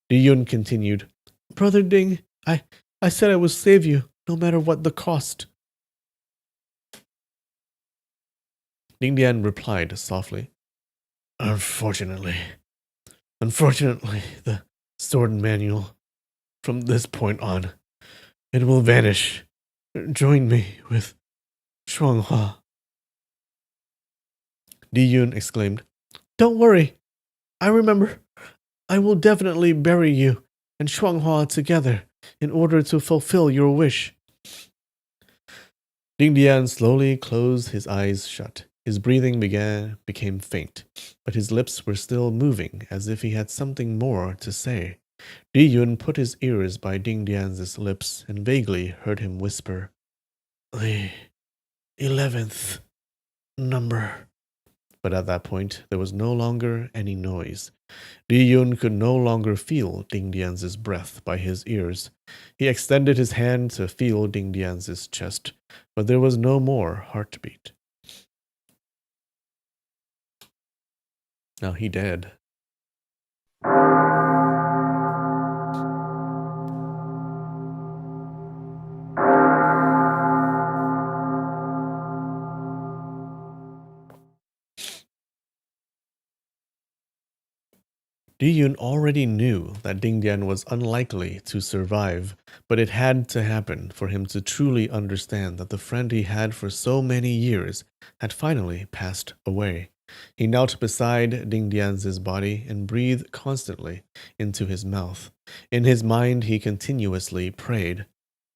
Diyun continued, Brother Ding, I said I would save you, no matter what the cost. Dingan replied softly, Unfortunately, the sword manual, from this point on, it will vanish. Join me with Shuanghua. Diyun exclaimed, Don't worry. I remember. I will definitely bury you and Shuanghua together in order to fulfill your wish. Dingan slowly closed his eyes shut. His breathing became faint, but his lips were still moving as if he had something more to say. Diyun put his ears by Dingan's lips and vaguely heard him whisper, The 11th number. But at that point, there was no longer any noise. Diyun could no longer feel Dingan's breath by his ears. He extended his hand to feel Dingan's chest, but there was no more heartbeat. Now he dead. Diyun already knew that Dingan was unlikely to survive, but it had to happen for him to truly understand that the friend he had for so many years had finally passed away. He knelt beside Dingan's body and breathed constantly into his mouth. In his mind, he continuously prayed,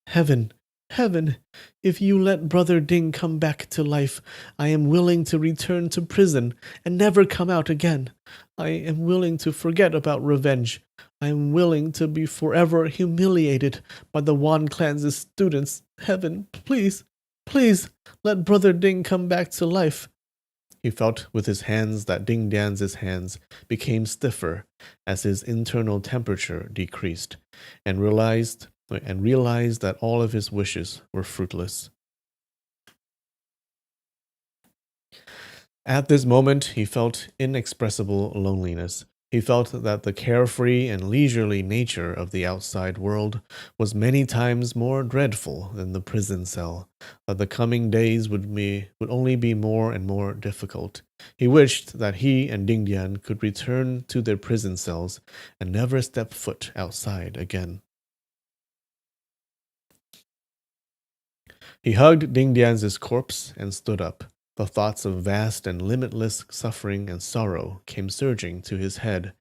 Heaven, Heaven, if you let Brother Ding come back to life, I am willing to return to prison and never come out again. I am willing to forget about revenge. I am willing to be forever humiliated by the Wan Clan's students. Heaven, please, please, let Brother Ding come back to life. He felt with his hands that Dingan's hands became stiffer as his internal temperature decreased, and realized that all of his wishes were fruitless. At this moment, he felt inexpressible loneliness. He felt that the carefree and leisurely nature of the outside world was many times more dreadful than the prison cell, that the coming days would only be more and more difficult. He wished that he and Dingan could return to their prison cells and never step foot outside again. He hugged Dingan's corpse and stood up. The thoughts of vast and limitless suffering and sorrow came surging to his head.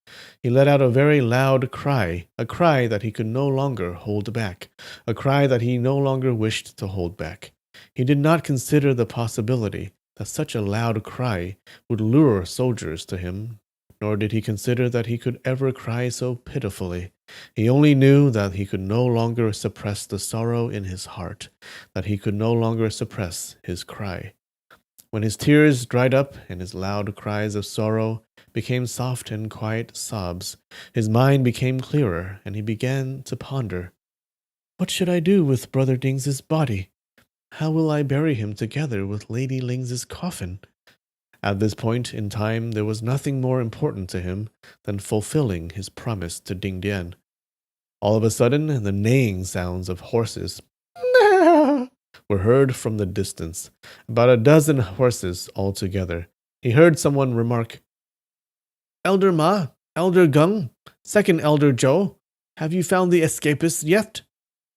He let out a very loud cry, a cry that he could no longer hold back, a cry that he no longer wished to hold back. He did not consider the possibility that such a loud cry would lure soldiers to him, nor did he consider that he could ever cry so pitifully. He only knew that he could no longer suppress the sorrow in his heart, that he could no longer suppress his cry. When his tears dried up and his loud cries of sorrow became soft and quiet sobs, his mind became clearer and he began to ponder. What should I do with Brother Ding's body? How will I bury him together with Lady Ling's coffin? At this point in time, there was nothing more important to him than fulfilling his promise to Dingan. All of a sudden, the neighing sounds of horses were heard from the distance, about a dozen horses altogether. He heard someone remark, "Elder Ma, Elder Gung, Second Elder Zhou, have you found the escapists yet?"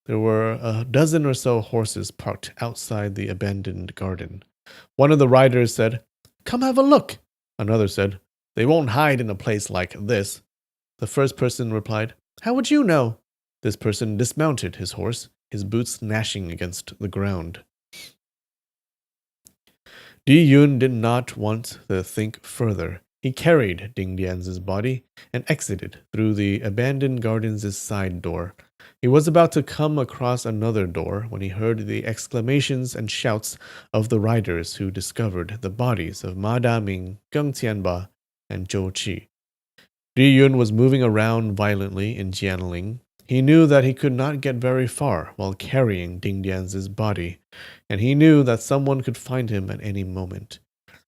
There were a dozen or so horses parked outside the abandoned garden. One of the riders said, "Come have a look." Another said, "They won't hide in a place like this." The first person replied, "How would you know?" This person dismounted his horse, his boots gnashing against the ground. Diun did not want to think further. He carried Dingdian's body and exited through the abandoned garden's side door. He was about to come across another door when he heard the exclamations and shouts of the riders who discovered the bodies of Ma Daming, Geng Tianba, and Zhou Qi. Yun was moving around violently in Jianling. He knew that he could not get very far while carrying Dingdian's body, and he knew that someone could find him at any moment.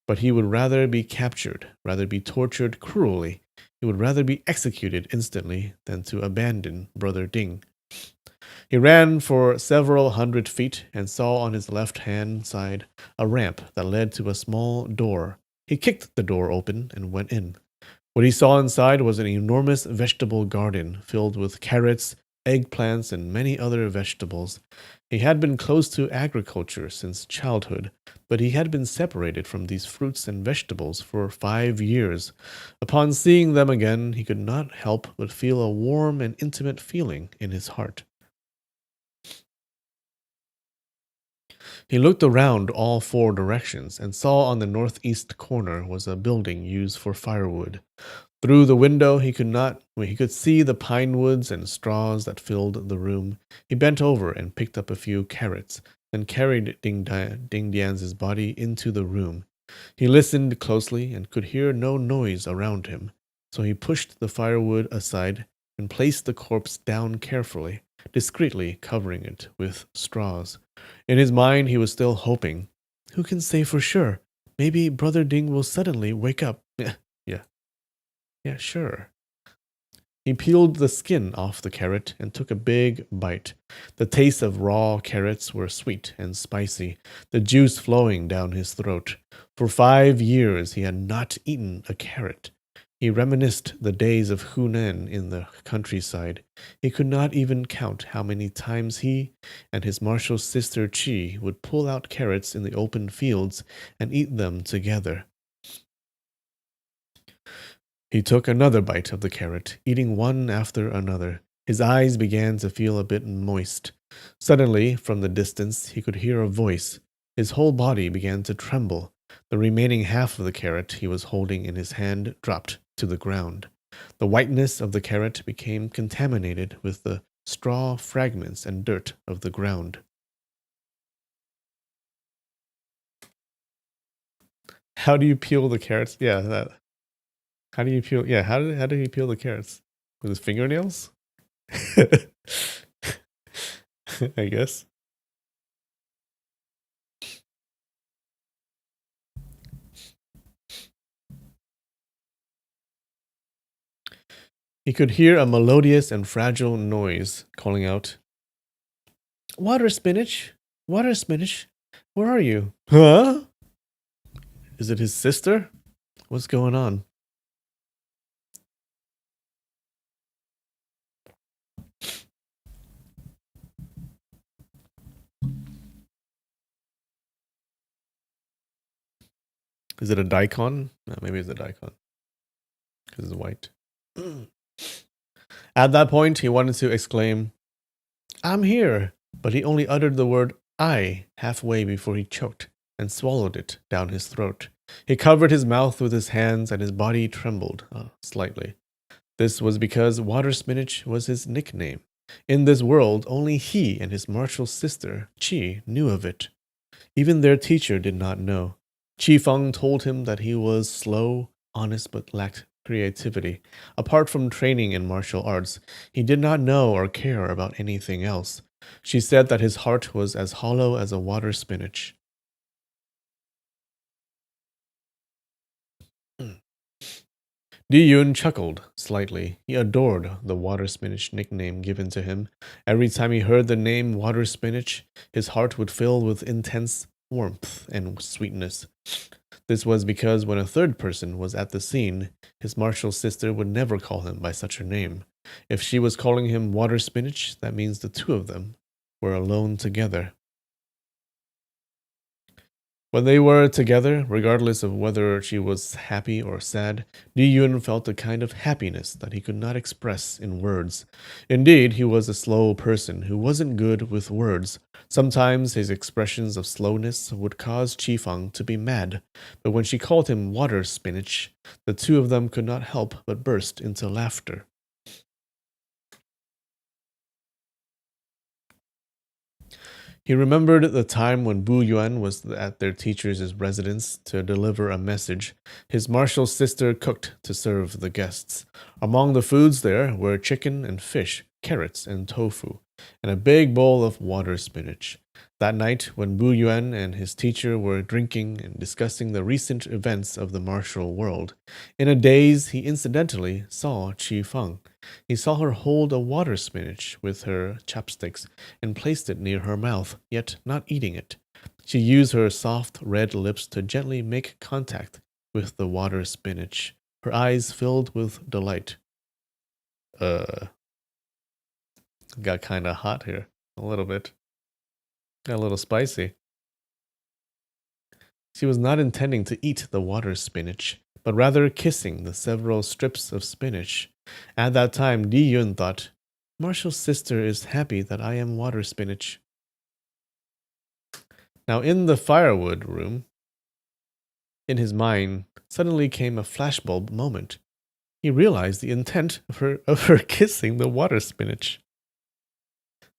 But he would rather be captured, rather be tortured cruelly. He would rather be executed instantly than to abandon Brother Ding. He ran for several hundred feet and saw on his left-hand side a ramp that led to a small door. He kicked the door open and went in. What he saw inside was an enormous vegetable garden filled with carrots, eggplants, and many other vegetables. He had been close to agriculture since childhood, but he had been separated from these fruits and vegetables for 5 years. Upon seeing them again, he could not help but feel a warm and intimate feeling in his heart. He looked around all 4 directions and saw on the northeast corner was a building used for firewood. Through the window he could see the pine woods and straws that filled the room. He bent over and picked up a few carrots, then carried Dingdian's body into the room. He listened closely and could hear no noise around him, so he pushed the firewood aside and placed the corpse down carefully, discreetly covering it with straws. In his mind he was still hoping. Who can say for sure? Maybe Brother Ding will suddenly wake up. Yeah, sure. He peeled the skin off the carrot and took a big bite. The taste of raw carrots were sweet and spicy, the juice flowing down his throat. For 5 years he had not eaten a carrot. He reminisced the days of Hunan in the countryside. He could not even count how many times he and his martial sister Qi would pull out carrots in the open fields and eat them together. He took another bite of the carrot, eating one after another. His eyes began to feel a bit moist. Suddenly, from the distance, he could hear a voice. His whole body began to tremble. The remaining half of the carrot he was holding in his hand dropped to the ground. The whiteness of the carrot became contaminated with the straw fragments and dirt of the ground. How do you peel the carrots? Yeah, that. How do you peel? Yeah, how do you peel the carrots? With his fingernails? I guess. He could hear a melodious and fragile noise calling out, "Water spinach! Water spinach! Where are you?" Huh? Is it his sister? What's going on? Is it a daikon? No, maybe it's a daikon. Because it's white. At that point, he wanted to exclaim, "I'm here!" But he only uttered the word "I" halfway before he choked and swallowed it down his throat. He covered his mouth with his hands and his body trembled slightly. This was because water spinach was his nickname. In this world, only he and his martial sister, Qi, knew of it. Even their teacher did not know. Qi Feng told him that he was slow, honest, but lacked creativity. Apart from training in martial arts, he did not know or care about anything else. She said that his heart was as hollow as a water spinach. Diun chuckled slightly. He adored the water spinach nickname given to him. Every time he heard the name water spinach, his heart would fill with intense warmth and sweetness. This was because when a third person was at the scene, his martial sister would never call him by such a name. If she was calling him water spinach, that means the two of them were alone together. When they were together, regardless of whether she was happy or sad, Diyun felt a kind of happiness that he could not express in words. Indeed, he was a slow person who wasn't good with words. Sometimes his expressions of slowness would cause Qifeng to be mad, but when she called him water spinach, the two of them could not help but burst into laughter. He remembered the time when Bu Yuan was at their teacher's residence to deliver a message. His martial sister cooked to serve the guests. Among the foods there were chicken and fish, carrots and tofu, and a big bowl of water spinach. That night, when Bu Yuan and his teacher were drinking and discussing the recent events of the martial world, in a daze he incidentally saw Qi Feng. He saw her hold a water spinach with her chopsticks and placed it near her mouth, yet not eating it. She used her soft red lips to gently make contact with the water spinach. Her eyes filled with delight. Uh, got kind of hot here. A little bit. Got a little spicy. She was not intending to eat the water spinach, but rather kissing the several strips of spinach. At that time, Di Yun thought, Marshall's sister is happy that I am water spinach. Now, in the firewood room, in his mind, suddenly came a flashbulb moment. He realized the intent of her kissing the water spinach.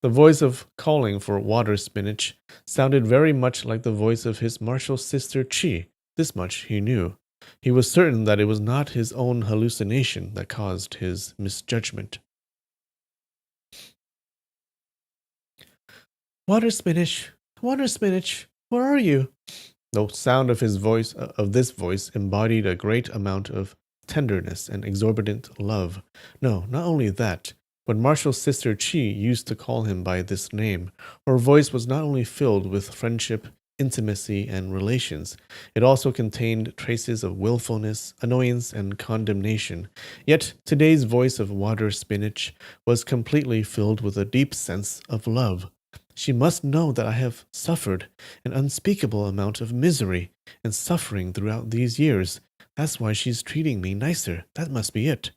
The voice of calling for water spinach sounded very much like the voice of his martial sister Chi. This much he knew. He was certain that it was not his own hallucination that caused his misjudgment. Water spinach, where are you? The sound of his voice, of this voice, embodied a great amount of tenderness and exorbitant love. No, not only that. When Marshall's sister Chi used to call him by this name, her voice was not only filled with friendship, intimacy, and relations, it also contained traces of willfulness, annoyance, and condemnation. Yet today's voice of water spinach was completely filled with a deep sense of love. She must know that I have suffered an unspeakable amount of misery and suffering throughout these years. That's why she's treating me nicer. That must be it.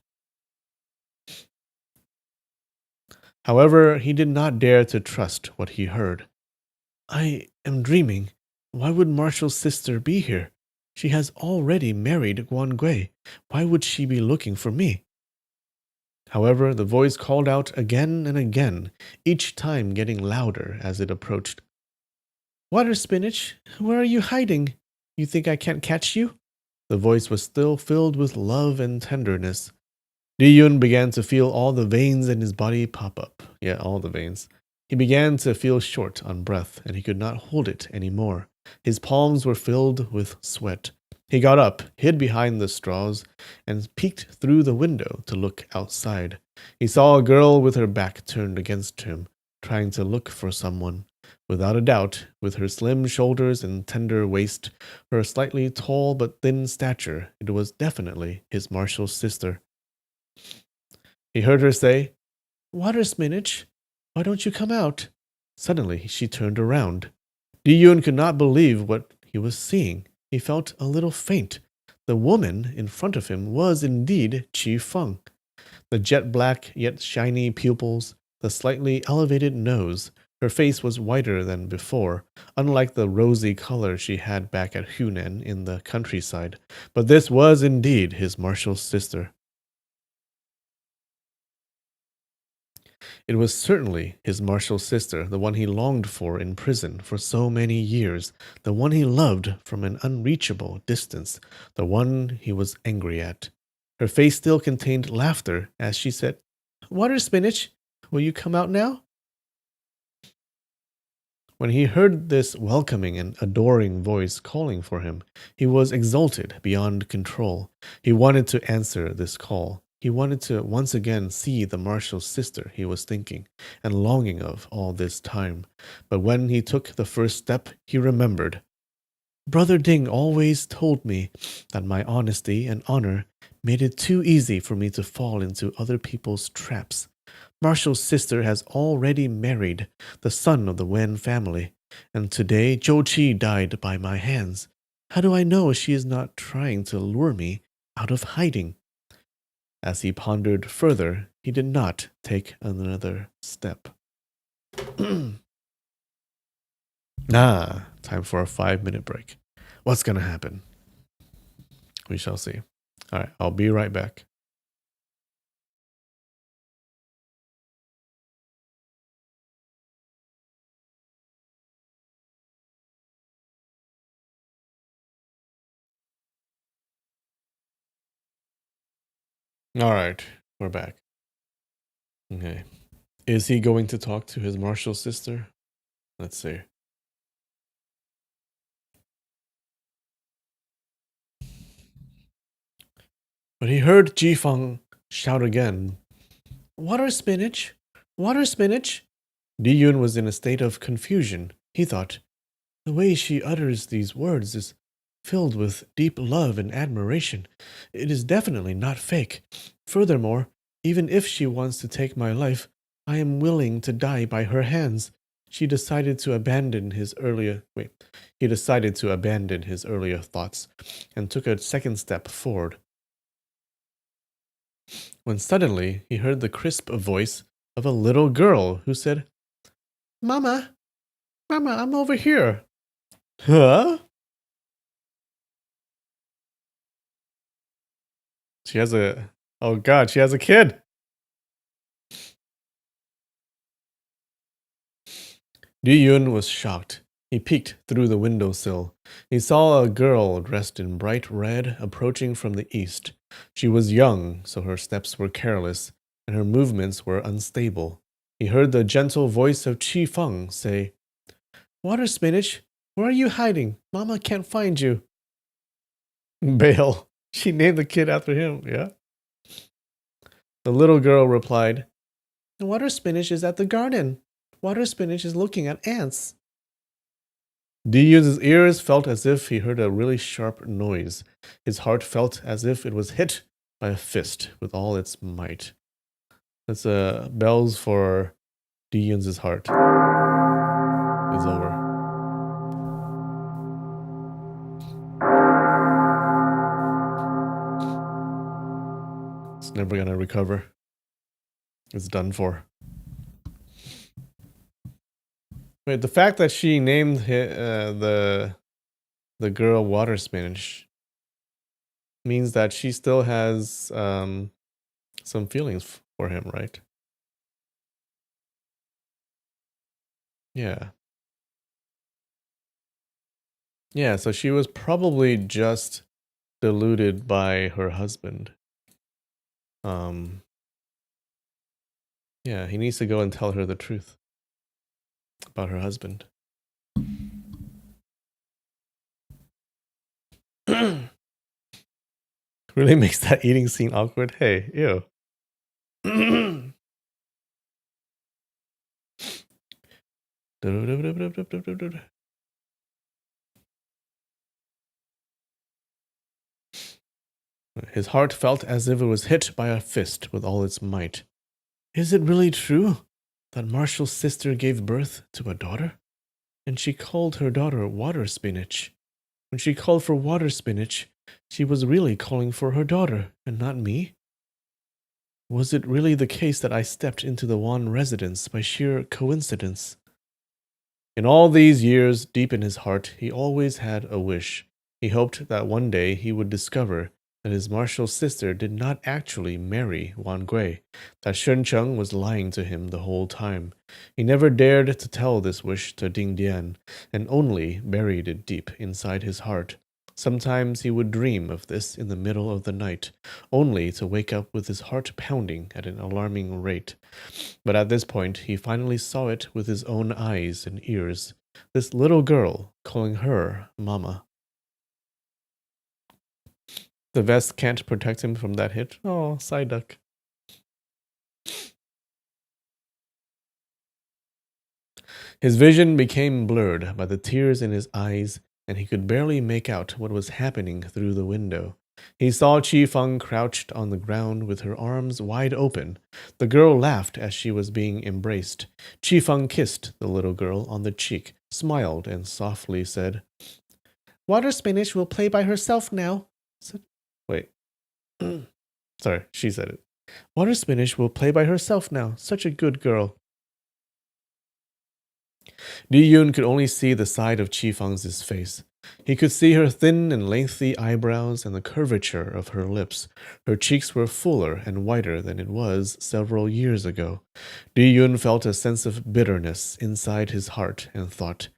However, he did not dare to trust what he heard. I am dreaming. Why would Marshall's sister be here? She has already married Guan Gui. Why would she be looking for me? However, the voice called out again and again, each time getting louder as it approached. Water spinach, where are you hiding? You think I can't catch you? The voice was still filled with love and tenderness. Diyun began to feel all the veins in his body pop up. Yeah, all the veins. He began to feel short on breath, and he could not hold it any more. His palms were filled with sweat. He got up, hid behind the straws, and peeked through the window to look outside. He saw a girl with her back turned against him, trying to look for someone. Without a doubt, with her slim shoulders and tender waist, her slightly tall but thin stature, it was definitely his martial sister. He heard her say, Water spinach, why don't you come out? Suddenly she turned around. Diyun could not believe what he was seeing. He felt a little faint. The woman in front of him was indeed Qi Feng. The jet black yet shiny pupils, the slightly elevated nose. Her face was whiter than before, unlike the rosy color she had back at Hunan in the countryside. But this was indeed his martial sister. It was certainly his martial sister, the one he longed for in prison for so many years, the one he loved from an unreachable distance, the one he was angry at. Her face still contained laughter as she said, Water spinach, will you come out now? When he heard this welcoming and adoring voice calling for him, he was exalted beyond control. He wanted to answer this call. He wanted to once again see the marshal's sister he was thinking and longing of all this time. But when he took the first step, he remembered. Brother Ding always told me that my honesty and honor made it too easy for me to fall into other people's traps. Marshall's sister has already married the son of the Wen family, and today Zhou Qi died by my hands. How do I know she is not trying to lure me out of hiding? As he pondered further, he did not take another step. Time for a 5-minute break. What's gonna happen? We shall see. All right, I'll be right back. All right, we're back. Okay. Is he going to talk to his martial sister? Let's see. But he heard Ji Feng shout again, Water spinach! Water spinach! Diyun was in a state of confusion. He thought, the way she utters these words is filled with deep love and admiration. It is definitely not fake. Furthermore, even if she wants to take my life, I am willing to die by her hands. He decided to abandon his earlier thoughts and took a second step forward. When suddenly he heard the crisp voice of a little girl who said, Mama, Mama, I'm over here. Huh? She has a... Oh God, she has a kid! Diyun was shocked. He peeked through the windowsill. He saw a girl dressed in bright red approaching from the east. She was young, so her steps were careless, and her movements were unstable. He heard the gentle voice of Chi Feng say, Water spinach, where are you hiding? Mama can't find you. Bale. She named the kid after him, yeah? The little girl replied, Water spinach is at the garden. Water spinach is looking at ants. Diyun's ears felt as if he heard a really sharp noise. His heart felt as if it was hit by a fist with all its might. That's bells for Diyun's heart. Is over. It's never gonna recover. It's done for. Wait, the fact that she named the girl Water Spinach means that she still has some feelings for him, right? Yeah. Yeah, so she was probably just deluded by her husband. Yeah, he needs to go and tell her the truth about her husband. Really makes that eating scene awkward. Hey, ew. His heart felt as if it was hit by a fist with all its might. Is it really true that Marshall's sister gave birth to a daughter? And she called her daughter Water Spinach. When she called for Water Spinach, she was really calling for her daughter, and not me? Was it really the case that I stepped into the Wan residence by sheer coincidence? In all these years, deep in his heart, he always had a wish. He hoped that one day he would discover that his martial sister did not actually marry Wan Gui, that Shen Cheng was lying to him the whole time. He never dared to tell this wish to Ding Dian, and only buried it deep inside his heart. Sometimes he would dream of this in the middle of the night, only to wake up with his heart pounding at an alarming rate. But at this point, he finally saw it with his own eyes and ears. This little girl calling her mama. The vest can't protect him from that hit. Oh, Psyduck. His vision became blurred by the tears in his eyes, and he could barely make out what was happening through the window. He saw Chi Feng crouched on the ground with her arms wide open. The girl laughed as she was being embraced. Chi Feng kissed the little girl on the cheek, smiled, and softly said, "Water spinach will play by herself now." Wait. Sorry, she said it. "Water spinach will play by herself now. Such a good girl." Diun could only see the side of Chi Feng's face. He could see her thin and lengthy eyebrows and the curvature of her lips. Her cheeks were fuller and whiter than it was several years ago. Diyun felt a sense of bitterness inside his heart and thought,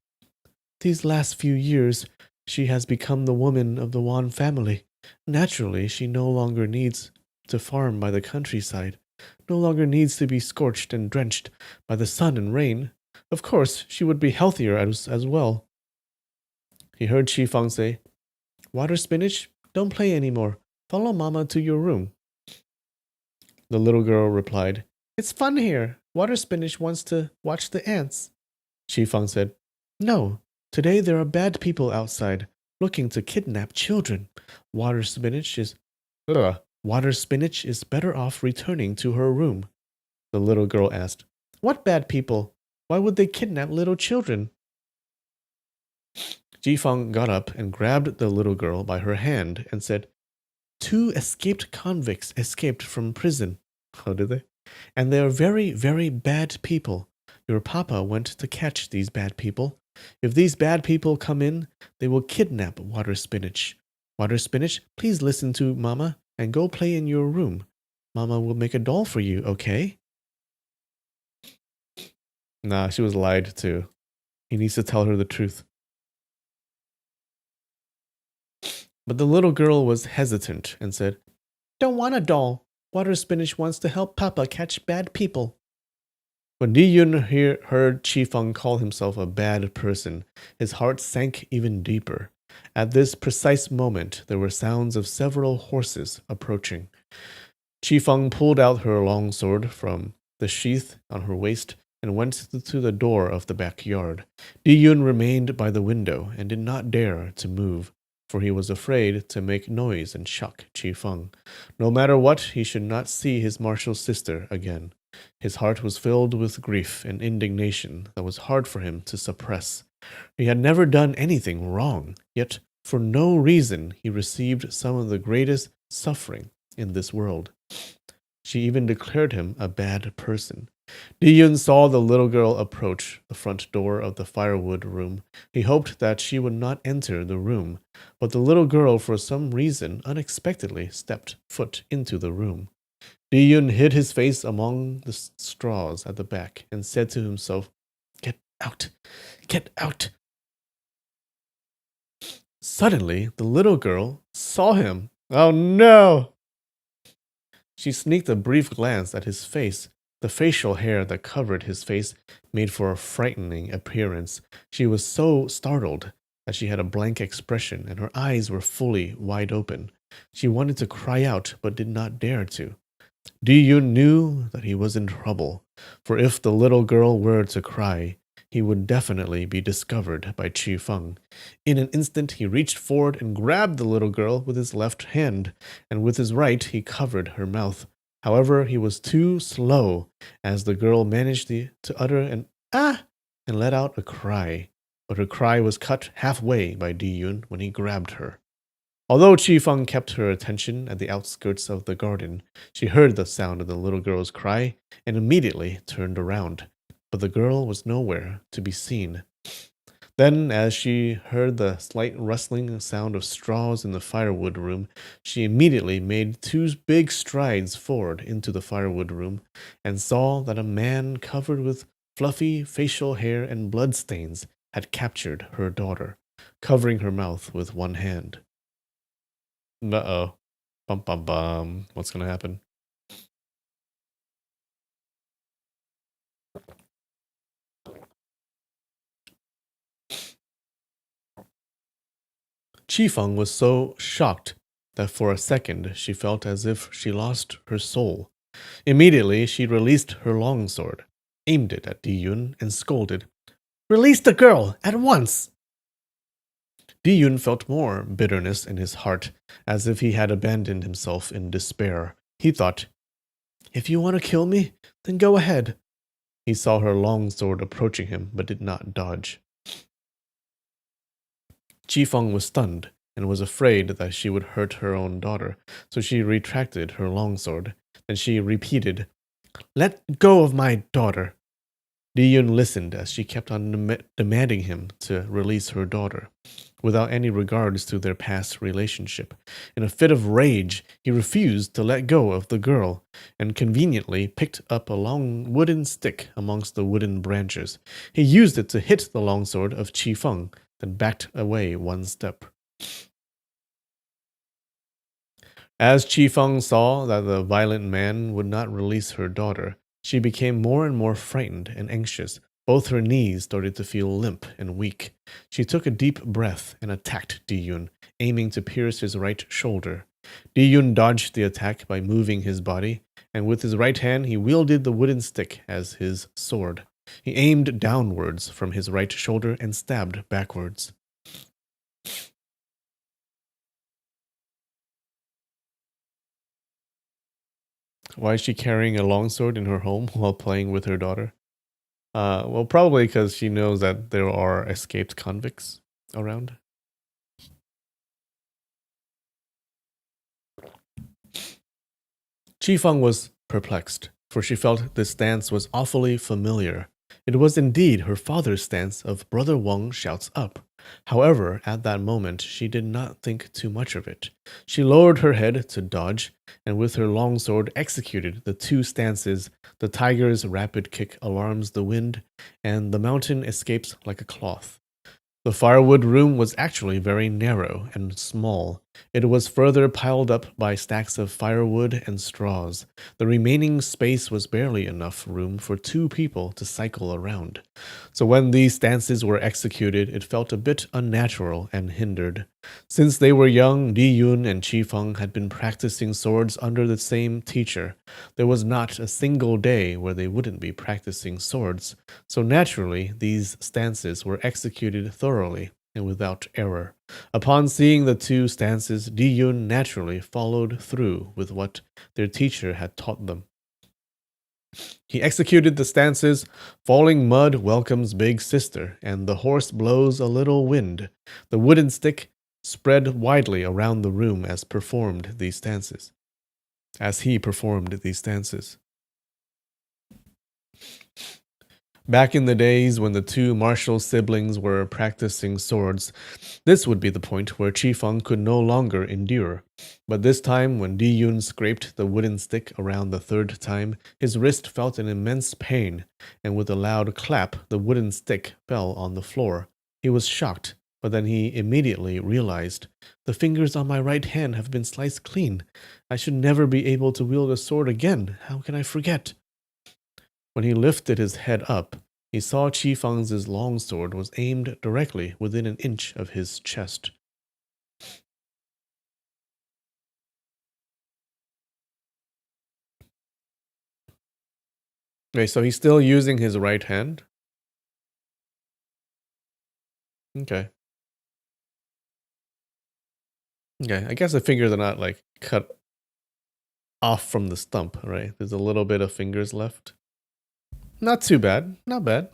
"These last few years, she has become the woman of the Wan family. Naturally, she no longer needs to farm by the countryside, no longer needs to be scorched and drenched by the sun and rain. Of course, she would be healthier as well." He heard Chi Feng say, "Water spinach, don't play anymore. Follow Mama to your room." The little girl replied, "It's fun here. Water spinach wants to watch the ants." Chi Feng said, "No, today there are bad people outside looking to kidnap children. Water spinach is Water spinach is better off returning to her room." The little girl asked, "What bad people? Why would they kidnap little children?" Ji Feng got up and grabbed the little girl by her hand and said, "Two escaped convicts escaped from prison." How did they? "And they are very, very bad people. Your papa went to catch these bad people. If these bad people come in, they will kidnap Water Spinach. Water Spinach, please listen to Mama and go play in your room. Mama will make a doll for you, okay?" Nah, she was lied to. He needs to tell her the truth. But the little girl was hesitant and said, "Don't want a doll. Water Spinach wants to help Papa catch bad people." When Diyun heard Chi Feng call himself a bad person, his heart sank even deeper. At this precise moment, there were sounds of several horses approaching. Chi Feng pulled out her long sword from the sheath on her waist and went to the door of the backyard. Diyun remained by the window and did not dare to move, for he was afraid to make noise and shock Chi Feng. No matter what, he should not see his martial sister again. His heart was filled with grief and indignation that was hard for him to suppress. He had never done anything wrong, yet for no reason he received some of the greatest suffering in this world. She even declared him a bad person. Diyun saw the little girl approach the front door of the firewood room. He hoped that she would not enter the room, but the little girl, for some reason, unexpectedly stepped foot into the room. Diyun hid his face among the straws at the back and said to himself, "Get out! Get out!" Suddenly, the little girl saw him. Oh no! She sneaked a brief glance at his face. The facial hair that covered his face made for a frightening appearance. She was so startled that she had a blank expression and her eyes were fully wide open. She wanted to cry out but did not dare to. Diyun knew that he was in trouble, for if the little girl were to cry, he would definitely be discovered by Chi Feng. In an instant, he reached forward and grabbed the little girl with his left hand, and with his right, he covered her mouth. However, he was too slow, as the girl managed to utter an "ah" and let out a cry. But her cry was cut halfway by Diyun when he grabbed her. Although Chi Feng kept her attention at the outskirts of the garden, she heard the sound of the little girl's cry and immediately turned around. But the girl was nowhere to be seen. Then, as she heard the slight rustling sound of straws in the firewood room, she immediately made two big strides forward into the firewood room and saw that a man covered with fluffy facial hair and bloodstains had captured her daughter, covering her mouth with one hand. Uh-oh. Bum bum bum. What's gonna happen? Qifeng was so shocked that for a second she felt as if she lost her soul. Immediately, she released her longsword, aimed it at Diyun, and scolded, "Release the girl, at once!" Diyun felt more bitterness in his heart, as if he had abandoned himself in despair. He thought, "If you want to kill me, then go ahead." He saw her longsword approaching him, but did not dodge. Qifeng was stunned and was afraid that she would hurt her own daughter, so she retracted her longsword. Then she repeated, "Let go of my daughter." Diyun listened as she kept on demanding him to release her daughter, without any regards to their past relationship. In a fit of rage, he refused to let go of the girl, and conveniently picked up a long wooden stick amongst the wooden branches. He used it to hit the longsword of Qifeng, then backed away one step. As Qifeng saw that the violent man would not release her daughter, she became more and more frightened and anxious. Both her knees started to feel limp and weak. She took a deep breath and attacked Diyun, aiming to pierce his right shoulder. Diyun dodged the attack by moving his body, and with his right hand he wielded the wooden stick as his sword. He aimed downwards from his right shoulder and stabbed backwards. Why is she carrying a longsword in her home while playing with her daughter? Well, probably because she knows that there are escaped convicts around. Qifeng was perplexed, for she felt this stance was awfully familiar. It was indeed her father's stance of Brother Wang shouts up. However, at that moment, she did not think too much of it. She lowered her head to dodge, and with her longsword executed the two stances. The tiger's rapid kick alarms the wind, and the mountain escapes like a cloth. The firewood room was actually very narrow and small. It was further piled up by stacks of firewood and straws. The remaining space was barely enough room for two people to cycle around. So when these stances were executed, it felt a bit unnatural and hindered. Since they were young, Diyun and Qifeng had been practicing swords under the same teacher. There was not a single day where they wouldn't be practicing swords. So naturally, these stances were executed thoroughly and without error. Upon seeing the two stances, Diyun naturally followed through with what their teacher had taught them. He executed the stances, "Falling mud welcomes big sister, and the horse blows a little wind." The wooden stick spread widely around the room as he performed these stances. Back in the days when the two martial siblings were practicing swords, this would be the point where Qifeng could no longer endure. But this time, when Diyun scraped the wooden stick around the third time, his wrist felt an immense pain, and with a loud clap, the wooden stick fell on the floor. He was shocked, but then he immediately realized, "The fingers on my right hand have been sliced clean. I should never be able to wield a sword again. How can I forget?" When he lifted his head up, he saw Qifeng's longsword was aimed directly within an inch of his chest. Okay, so he's still using his right hand. Okay. Okay, I guess the fingers are not like cut off from the stump, right? There's a little bit of fingers left. Not too bad. Not bad.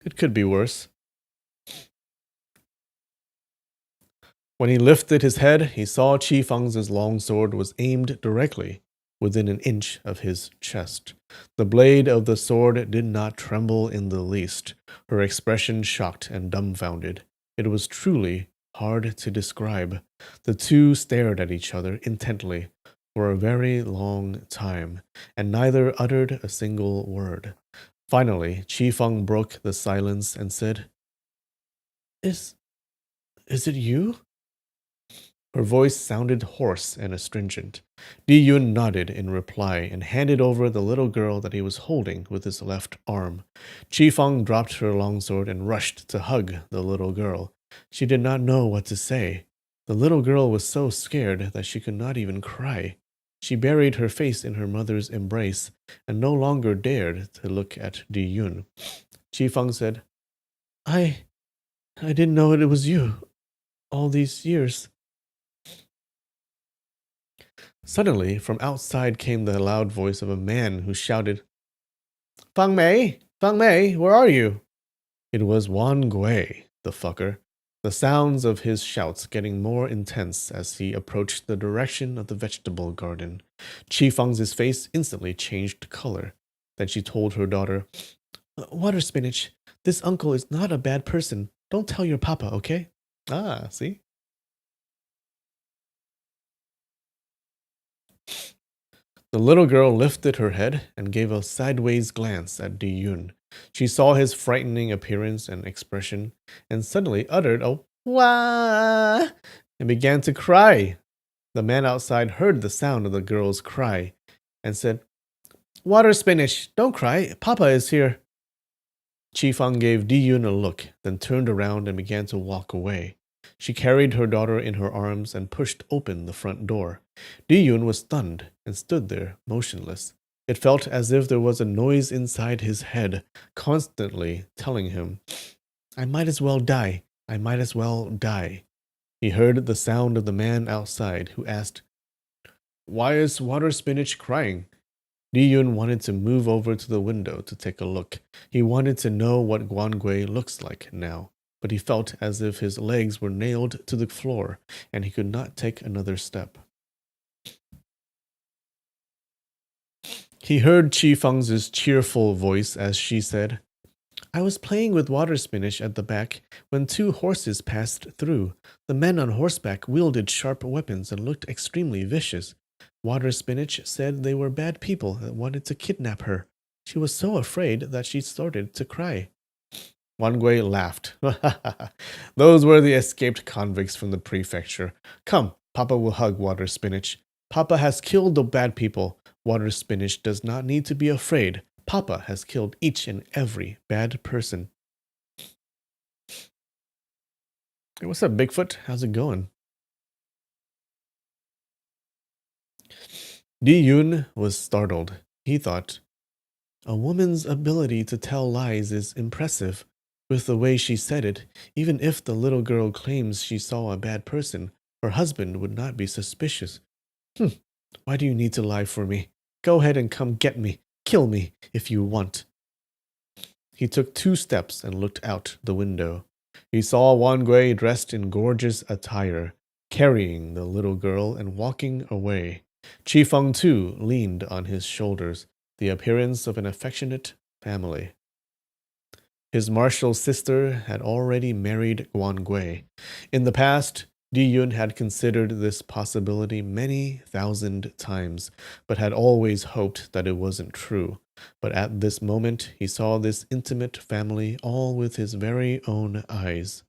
It could be worse. When he lifted his head, he saw Qifeng's longsword was aimed directly within an inch of his chest. The blade of the sword did not tremble in the least, her expression shocked and dumbfounded. It was truly hard to describe. The two stared at each other intently for a very long time, and neither uttered a single word. Finally, Qifeng broke the silence and said, Is it you?" Her voice sounded hoarse and astringent. Diyun nodded in reply and handed over the little girl that he was holding with his left arm. Qifeng dropped her longsword and rushed to hug the little girl. She did not know what to say. The little girl was so scared that she could not even cry. She buried her face in her mother's embrace and no longer dared to look at Diyun. Qifeng said, I didn't know it was you all these years. Suddenly, from outside came the loud voice of a man who shouted, Fang Mei, where are you? It was Wan Gui, the fucker, the sounds of his shouts getting more intense as he approached the direction of the vegetable garden. Qifeng's face instantly changed color. Then she told her daughter, Water Spinach, this uncle is not a bad person. Don't tell your papa, okay? Ah, see? The little girl lifted her head and gave a sideways glance at Diyun. She saw his frightening appearance and expression, and suddenly uttered a wah and began to cry. The man outside heard the sound of the girl's cry and said, Water Spinach, don't cry. Papa is here. Qifeng gave Diyun a look, then turned around and began to walk away. She carried her daughter in her arms and pushed open the front door. Diyun was stunned and stood there, motionless. It felt as if there was a noise inside his head, constantly telling him, I might as well die. I might as well die. He heard the sound of the man outside, who asked, Why is Water Spinach crying? Diyun wanted to move over to the window to take a look. He wanted to know what Guangui looks like now, but he felt as if his legs were nailed to the floor and he could not take another step. He heard Qifeng's cheerful voice as she said, I was playing with Water Spinach at the back when two horses passed through. The men on horseback wielded sharp weapons and looked extremely vicious. Water Spinach said they were bad people that wanted to kidnap her. She was so afraid that she started to cry. Wangui laughed. Those were the escaped convicts from the prefecture. Come, Papa will hug Water Spinach. Papa has killed the bad people. Water Spinach does not need to be afraid. Papa has killed each and every bad person. Hey, what's up, Bigfoot? How's it going? Diyun was startled. He thought, a woman's ability to tell lies is impressive. With the way she said it, even if the little girl claims she saw a bad person, her husband would not be suspicious. Why do you need to lie for me? Go ahead and come get me. Kill me if you want. He took 2 steps and looked out the window. He saw Wangui dressed in gorgeous attire, carrying the little girl and walking away. Qifeng too leaned on his shoulders, the appearance of an affectionate family. His martial sister had already married Guangui. In the past, Diyun had considered this possibility many thousand times, but had always hoped that it wasn't true. But at this moment, he saw this intimate family all with his very own eyes.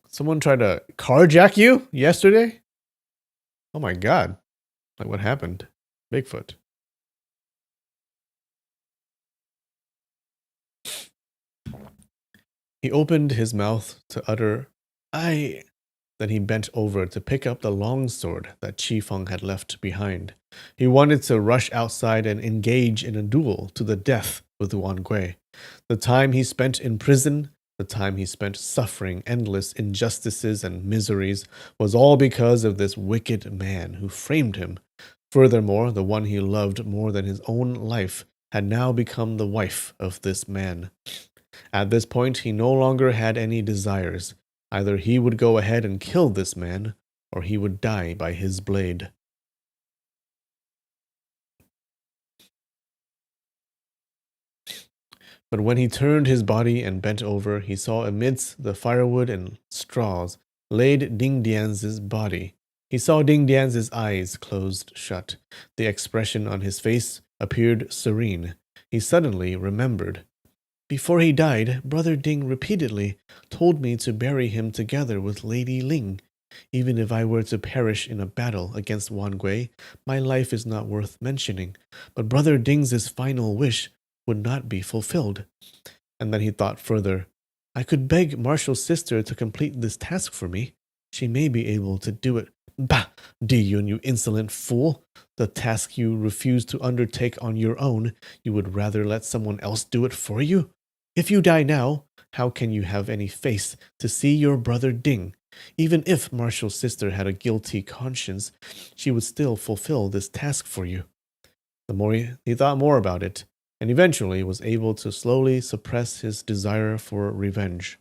Someone tried to carjack you yesterday? Oh my god. Like, what happened? Bigfoot. He opened his mouth to utter, I. Then he bent over to pick up the longsword that Qifeng had left behind. He wanted to rush outside and engage in a duel to the death with Wangui. The time he spent in prison, the time he spent suffering endless injustices and miseries, was all because of this wicked man who framed him. Furthermore, the one he loved more than his own life had now become the wife of this man. At this point, he no longer had any desires. Either he would go ahead and kill this man, or he would die by his blade. But when he turned his body and bent over, he saw amidst the firewood and straws laid Dingan's body. He saw Dingan's eyes closed shut. The expression on his face appeared serene. He suddenly remembered. Before he died, Brother Ding repeatedly told me to bury him together with Lady Ling. Even if I were to perish in a battle against Wan Gui, my life is not worth mentioning. But Brother Ding's final wish would not be fulfilled. And then he thought further. I could beg Marshall's sister to complete this task for me. She may be able to do it. Bah! Diyun, you insolent fool! The task you refuse to undertake on your own, you would rather let someone else do it for you? If you die now, how can you have any face to see your brother Ding? Even if Marshall's sister had a guilty conscience, she would still fulfill this task for you. The more he thought more about it, and eventually was able to slowly suppress his desire for revenge.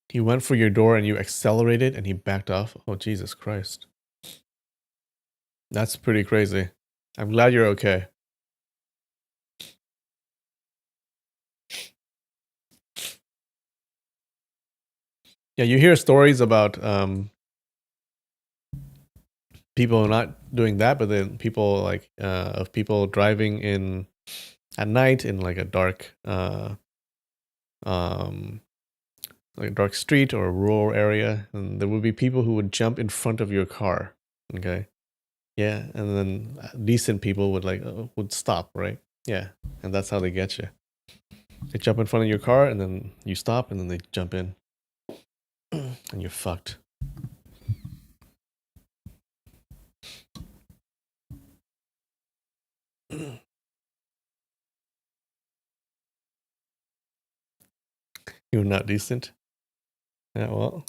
He went for your door and you accelerated and he backed off. Oh, Jesus Christ. That's pretty crazy. I'm glad you're okay. Yeah, you hear stories about people not doing that, but then people like of people driving in at night in like a dark like a dark street or a rural area, and there would be people who would jump in front of your car. Okay, yeah, and then decent people would would stop, right? Yeah, and that's how they get you. They jump in front of your car, and then you stop, and then they jump in, and you're fucked. You're not decent. Yeah, well.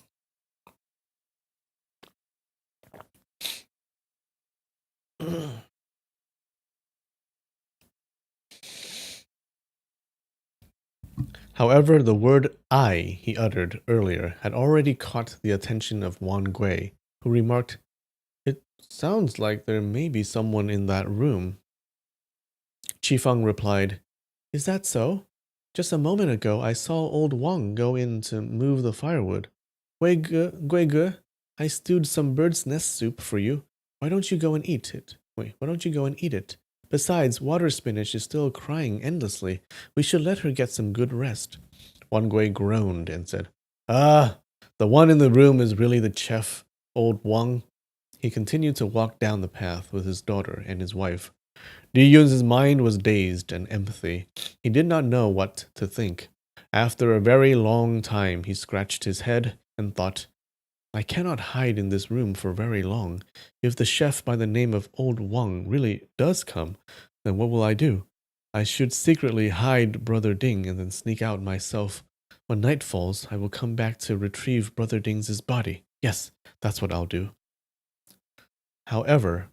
However, the word I he uttered earlier had already caught the attention of Wan Gui, who remarked, "It sounds like there may be someone in that room." Qifeng replied, "Is that so? Just a moment ago I saw old Wang go in to move the firewood. Gui, I stewed some bird's nest soup for you. Why don't you go and eat it? Why don't you go and eat it? Besides, water spinach is still crying endlessly. We should let her get some good rest." Wan Gui groaned and said, "Ah, the one in the room is really the chef, old Wang." He continued to walk down the path with his daughter and his wife. Diyun's mind was dazed and empty. He did not know what to think. After a very long time, he scratched his head and thought, I cannot hide in this room for very long. If the chef by the name of Old Wang really does come, then what will I do? I should secretly hide Brother Ding and then sneak out myself. When night falls, I will come back to retrieve Brother Ding's body. Yes, that's what I'll do. However,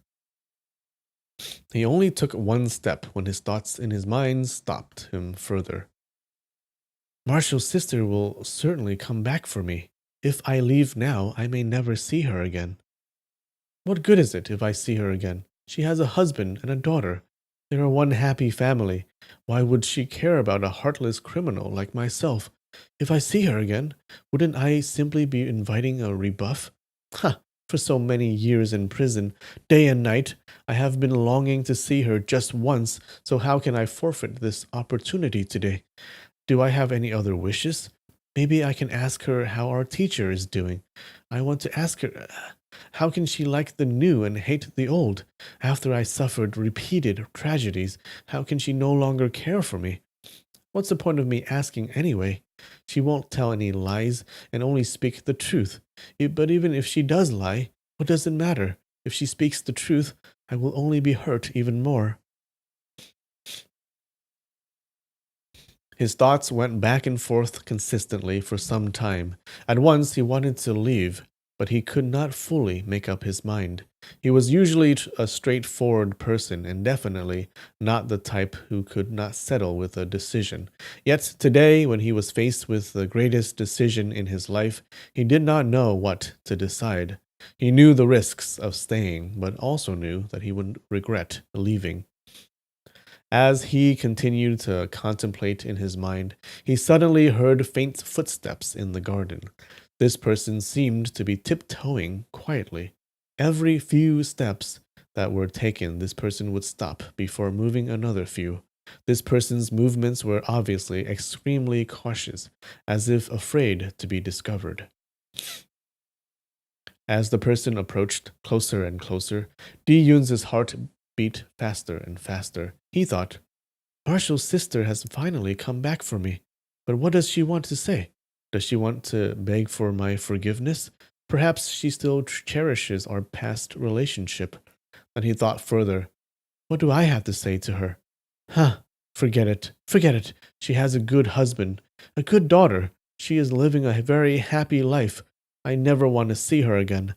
he only took one step when his thoughts in his mind stopped him further. Marshall's sister will certainly come back for me. If I leave now, I may never see her again. What good is it if I see her again? She has a husband and a daughter. They are one happy family. Why would she care about a heartless criminal like myself? If I see her again, wouldn't I simply be inviting a rebuff? Ha! For so many years in prison, day and night, I have been longing to see her just once, so how can I forfeit this opportunity today? Do I have any other wishes? Maybe I can ask her how our teacher is doing. I want to ask her, how can she like the new and hate the old? After I suffered repeated tragedies, how can she no longer care for me? What's the point of me asking anyway? She won't tell any lies and only speak the truth. But even if she does lie, what does it matter? If she speaks the truth, I will only be hurt even more. His thoughts went back and forth consistently for some time. At once he wanted to leave, but he could not fully make up his mind. He was usually a straightforward person and definitely not the type who could not settle with a decision. Yet today, when he was faced with the greatest decision in his life, he did not know what to decide. He knew the risks of staying, but also knew that he would regret leaving. As he continued to contemplate in his mind, he suddenly heard faint footsteps in the garden. This person seemed to be tiptoeing quietly. Every few steps that were taken, this person would stop before moving another few. This person's movements were obviously extremely cautious, as if afraid to be discovered. As the person approached closer and closer, Diyun's heart beat faster and faster. He thought, Marshall's sister has finally come back for me. But what does she want to say? Does she want to beg for my forgiveness? Perhaps she still cherishes our past relationship. Then he thought further, what do I have to say to her? Huh, forget it, forget it. She has a good husband, a good daughter. She is living a very happy life. I never want to see her again.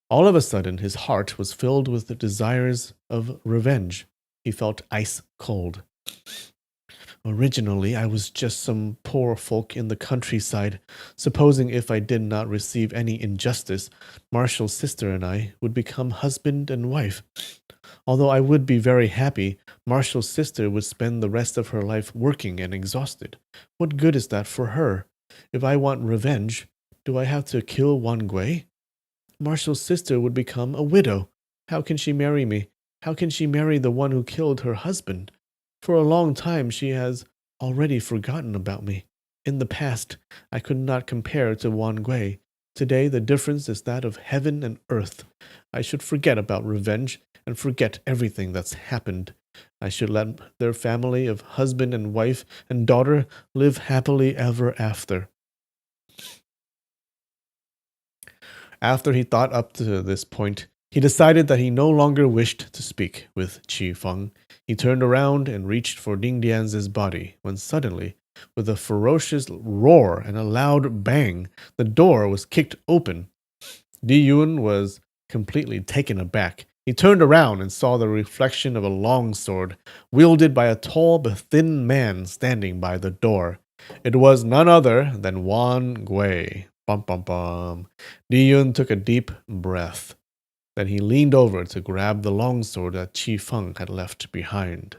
All of a sudden, his heart was filled with the desires of revenge. He felt ice cold. Originally, I was just some poor folk in the countryside. Supposing if I did not receive any injustice, Marshall's sister and I would become husband and wife. Although I would be very happy, Marshall's sister would spend the rest of her life working and exhausted. What good is that for her? If I want revenge, do I have to kill Wan Gui? Marshall's sister would become a widow. How can she marry me? How can she marry the one who killed her husband? For a long time she has already forgotten about me. In the past, I could not compare to Wan Gui. Today, the difference is that of heaven and earth. I should forget about revenge and forget everything that's happened. I should let their family of husband and wife and daughter live happily ever after. After he thought up to this point, he decided that he no longer wished to speak with Qi Feng. He turned around and reached for Ding Dian's body, when suddenly, with a ferocious roar and a loud bang, the door was kicked open. Diun was completely taken aback. He turned around and saw the reflection of a long sword, wielded by a tall but thin man standing by the door. It was none other than Wan Gui. Bum bum bum. Diyun took a deep breath. Then he leaned over to grab the longsword that Qi Feng had left behind.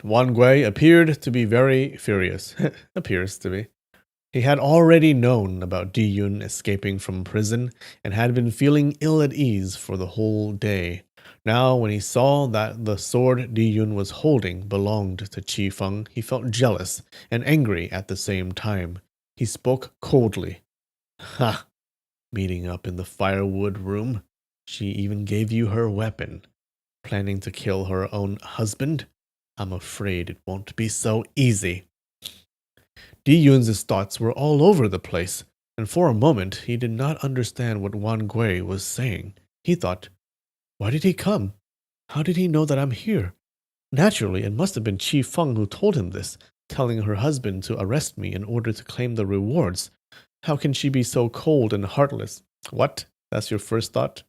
Wan Gui appeared to be very furious. Appears to be. He had already known about Diyun escaping from prison and had been feeling ill at ease for the whole day. Now, when he saw that the sword Diyun was holding belonged to Qi Feng, he felt jealous and angry at the same time. He spoke coldly. Ha! Meeting up in the firewood room. She even gave you her weapon. Planning to kill her own husband? I'm afraid it won't be so easy. Diyun's thoughts were all over the place, and for a moment he did not understand what Wan Gui was saying. He thought, why did he come? How did he know that I'm here? Naturally, it must have been Qi Feng who told him this, telling her husband to arrest me in order to claim the rewards. How can she be so cold and heartless? What? That's your first thought?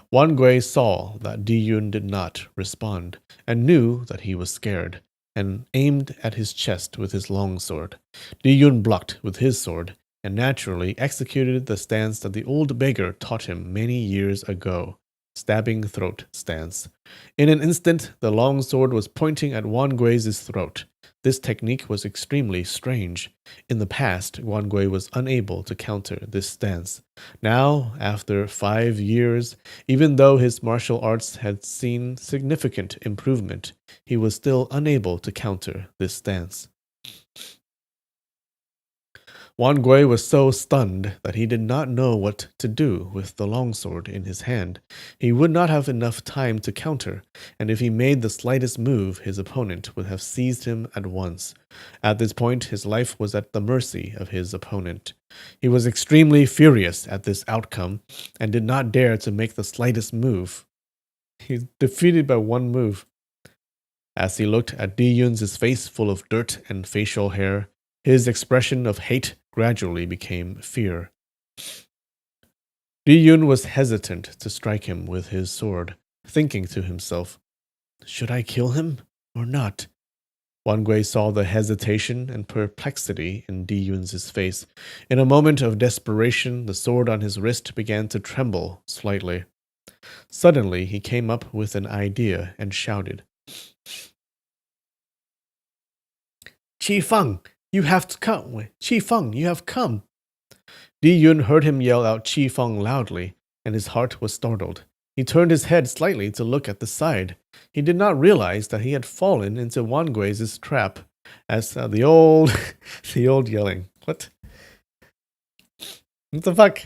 Wan Gui saw that Diyun did not respond, and knew that he was scared, and aimed at his chest with his longsword. Diyun blocked with his sword, and naturally executed the stance that the old beggar taught him many years ago. Stabbing throat stance. In an instant, the longsword was pointing at Wan Gui's throat. This technique was extremely strange. In the past, Wan Gui was unable to counter this stance. Now, after 5 years, even though his martial arts had seen significant improvement, he was still unable to counter this stance. Wan Gui was so stunned that he did not know what to do with the longsword in his hand. He would not have enough time to counter, and if he made the slightest move, his opponent would have seized him at once. At this point, his life was at the mercy of his opponent. He was extremely furious at this outcome, and did not dare to make the slightest move. He's defeated by one move. As he looked at Diyun's face full of dirt and facial hair, his expression of hate gradually became fear. Diyun was hesitant to strike him with his sword, thinking to himself, should I kill him or not? Wan Gui saw the hesitation and perplexity in Diyun's face. In a moment of desperation, the sword on his wrist began to tremble slightly. Suddenly, he came up with an idea and shouted, Qi Feng, You have to come. Qi Feng, you have come. Diyun heard him yell out Qi Feng loudly, and his heart was startled. He turned his head slightly to look at the side. He did not realize that he had fallen into Wangui's trap. As the old yelling. What? What the fuck?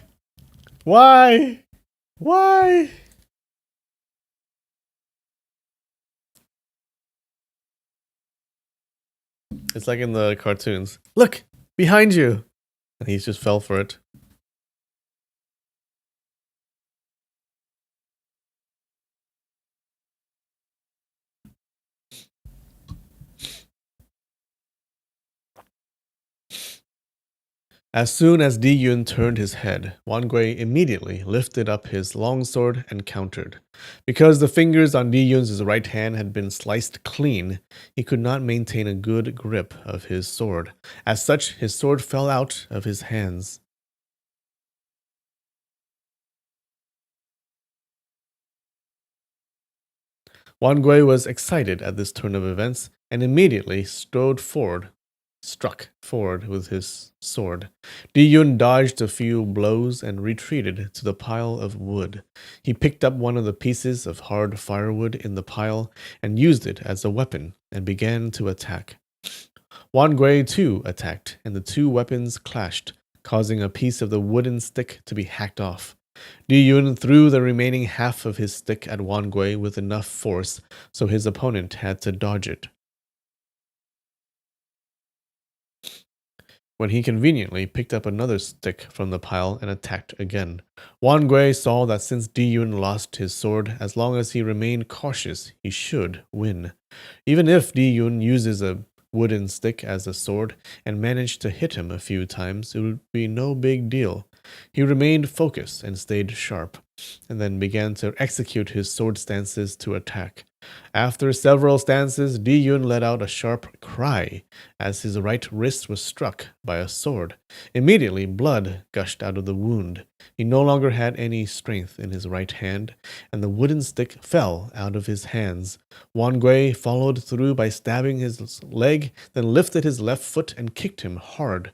Why? Why? It's like in the cartoons. Look! Behind you! And he just fell for it. As soon as Diyun turned his head, Wangui immediately lifted up his longsword and countered. Because the fingers on Diyun's right hand had been sliced clean, he could not maintain a good grip of his sword. As such, his sword fell out of his hands. Wangui was excited at this turn of events and immediately struck forward with his sword. Diyun dodged a few blows and retreated to the pile of wood. He picked up one of the pieces of hard firewood in the pile and used it as a weapon and began to attack. Wangui too attacked, and the two weapons clashed, causing a piece of the wooden stick to be hacked off. Diyun threw the remaining half of his stick at Wangui with enough force, so his opponent had to dodge it. When he conveniently picked up another stick from the pile and attacked again. Wangui saw that since Diyun lost his sword, as long as he remained cautious, he should win. Even if Diyun uses a wooden stick as a sword and managed to hit him a few times, it would be no big deal. He remained focused and stayed sharp, and then began to execute his sword stances to attack. After several stances, Diyun let out a sharp cry as his right wrist was struck by a sword. Immediately, blood gushed out of the wound. He no longer had any strength in his right hand, and the wooden stick fell out of his hands. Wangui followed through by stabbing his leg, then lifted his left foot and kicked him hard.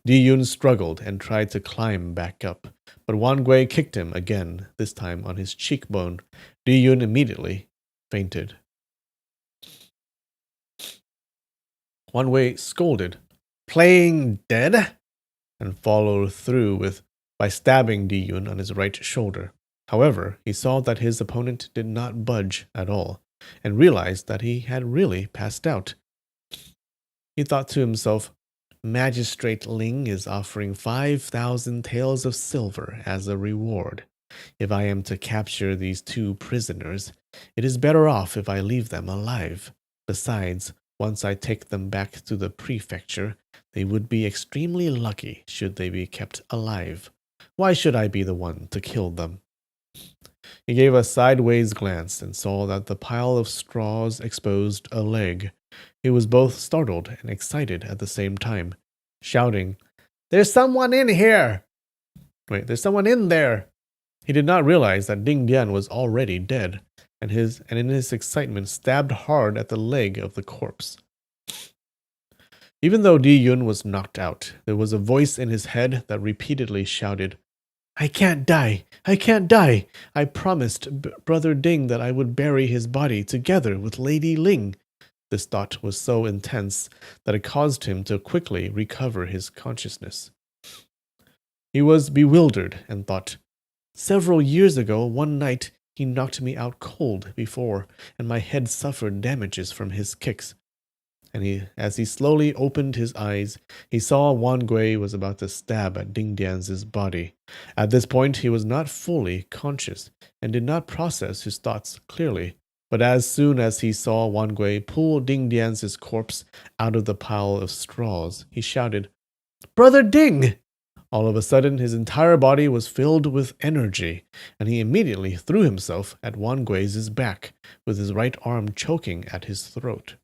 Diyun struggled and tried to climb back up, but Wangui kicked him again, this time on his cheekbone. Diyun immediately fainted. Wangui scolded, "Playing dead?" and followed through by stabbing Diyun on his right shoulder. However, he saw that his opponent did not budge at all, and realized that he had really passed out. He thought to himself, Magistrate Ling is offering 5,000 taels of silver as a reward. If I am to capture these two prisoners, it is better off if I leave them alive. Besides, once I take them back to the prefecture, they would be extremely lucky should they be kept alive. Why should I be the one to kill them? He gave a sideways glance and saw that the pile of straws exposed a leg. He was both startled and excited at the same time, shouting, "There's someone in here! Wait, there's someone in there!" He did not realize that Dingan was already dead, and in his excitement stabbed hard at the leg of the corpse. Even though Diyun was knocked out, there was a voice in his head that repeatedly shouted, "I can't die! I can't die! I promised Brother Ding that I would bury his body together with Lady Ling." This thought was so intense that it caused him to quickly recover his consciousness. He was bewildered and thought, "Several years ago, one night, he knocked me out cold before, and my head suffered damages from his kicks." And as he slowly opened his eyes, he saw Wangui was about to stab at Dingdian's body. At this point, he was not fully conscious and did not process his thoughts clearly. But as soon as he saw Wangui pull Dingdian's corpse out of the pile of straws, he shouted, "Brother Ding!" All of a sudden, his entire body was filled with energy, and he immediately threw himself at Wangui's back, with his right arm choking at his throat.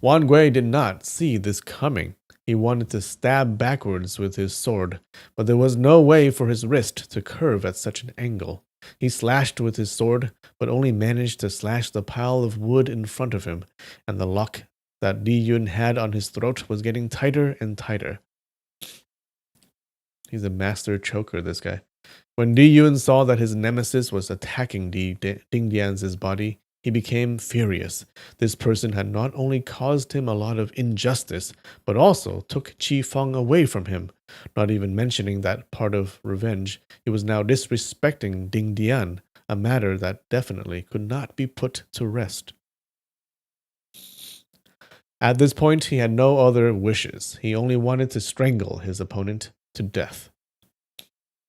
Wangui did not see this coming. He wanted to stab backwards with his sword, but there was no way for his wrist to curve at such an angle. He slashed with his sword, but only managed to slash the pile of wood in front of him, and the lock that Diyun had on his throat was getting tighter and tighter. He's a master choker, this guy. When Diyun saw that his nemesis was attacking Dingdian's body, he became furious. This person had not only caused him a lot of injustice, but also took Qi Feng away from him. Not even mentioning that part of revenge, he was now disrespecting Dingdian, a matter that definitely could not be put to rest. At this point, he had no other wishes. He only wanted to strangle his opponent to death.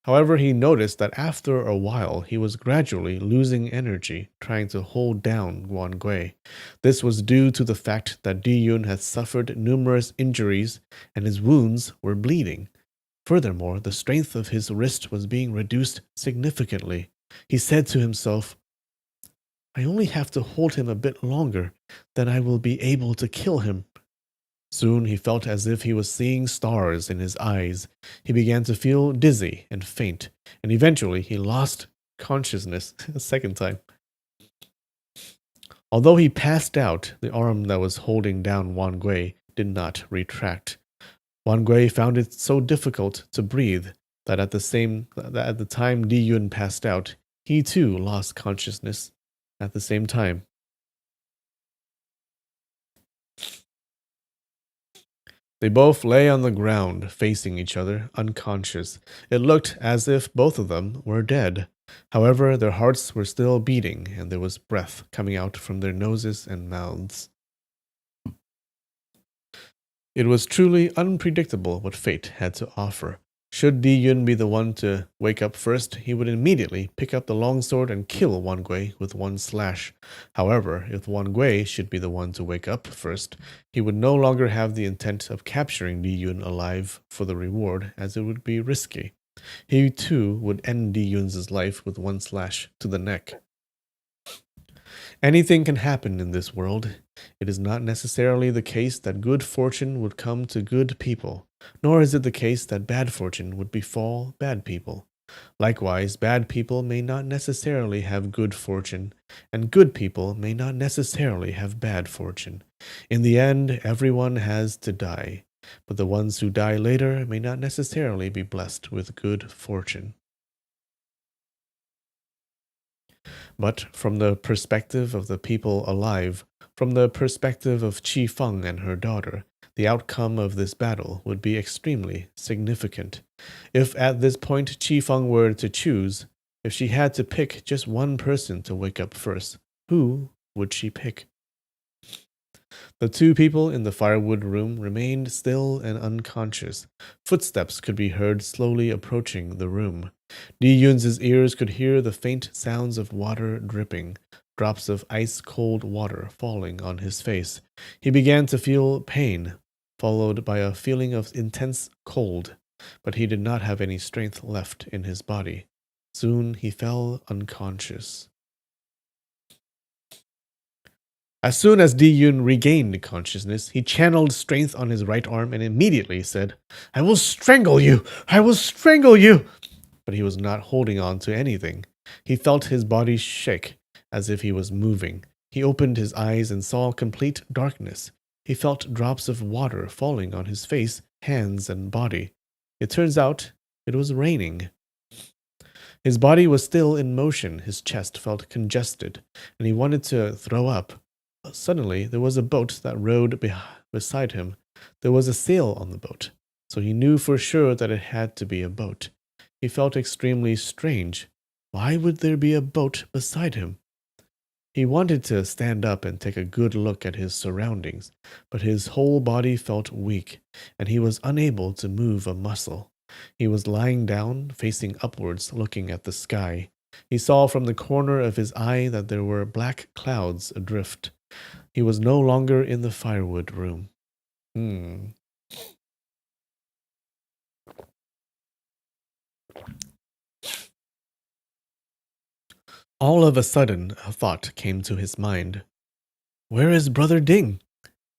However, he noticed that after a while, he was gradually losing energy trying to hold down Guan Gui. This was due to the fact that Diyun had suffered numerous injuries and his wounds were bleeding. Furthermore, the strength of his wrist was being reduced significantly. He said to himself, I only have to hold him a bit longer, then I will be able to kill him. Soon he felt as if he was seeing stars in his eyes. He began to feel dizzy and faint, and eventually he lost consciousness a second time. Although he passed out, the arm that was holding down Wan Gui did not retract. Wan Gui found it so difficult to breathe that at the time Diyun passed out, he too lost consciousness at the same time. They both lay on the ground, facing each other, unconscious. It looked as if both of them were dead. However, their hearts were still beating, and there was breath coming out from their noses and mouths. It was truly unpredictable what fate had to offer. Should Diyun be the one to wake up first, he would immediately pick up the longsword and kill Wan Gui with one slash. However, if Wan Gui should be the one to wake up first, he would no longer have the intent of capturing Diyun alive for the reward, as it would be risky. He too would end Diyun's life with one slash to the neck. Anything can happen in this world. It is not necessarily the case that good fortune would come to good people, nor is it the case that bad fortune would befall bad people. Likewise, bad people may not necessarily have good fortune, and good people may not necessarily have bad fortune. In the end, everyone has to die, but the ones who die later may not necessarily be blessed with good fortune. But from the perspective of the people alive, from the perspective of Qi Feng and her daughter, the outcome of this battle would be extremely significant. If at this point Qi Feng were to choose, if she had to pick just one person to wake up first, who would she pick? The two people in the firewood room remained still and unconscious. Footsteps could be heard slowly approaching the room. Diyun's ears could hear the faint sounds of water dripping, drops of ice-cold water falling on his face. He began to feel pain, followed by a feeling of intense cold, but he did not have any strength left in his body. Soon he fell unconscious. As soon as Diyun regained consciousness, he channeled strength on his right arm and immediately said, I will strangle you! I will strangle you! But he was not holding on to anything. He felt his body shake, as if he was moving. He opened his eyes and saw complete darkness. He felt drops of water falling on his face, hands, and body. It turns out it was raining. His body was still in motion. His chest felt congested, and he wanted to throw up. Suddenly, there was a boat that rode beside him. There was a sail on the boat, so he knew for sure that it had to be a boat. He felt extremely strange. Why would there be a boat beside him? He wanted to stand up and take a good look at his surroundings, but his whole body felt weak, and he was unable to move a muscle. He was lying down, facing upwards, looking at the sky. He saw from the corner of his eye that there were black clouds adrift. He was no longer in the firewood room. All of a sudden, a thought came to his mind. Where is Brother Ding?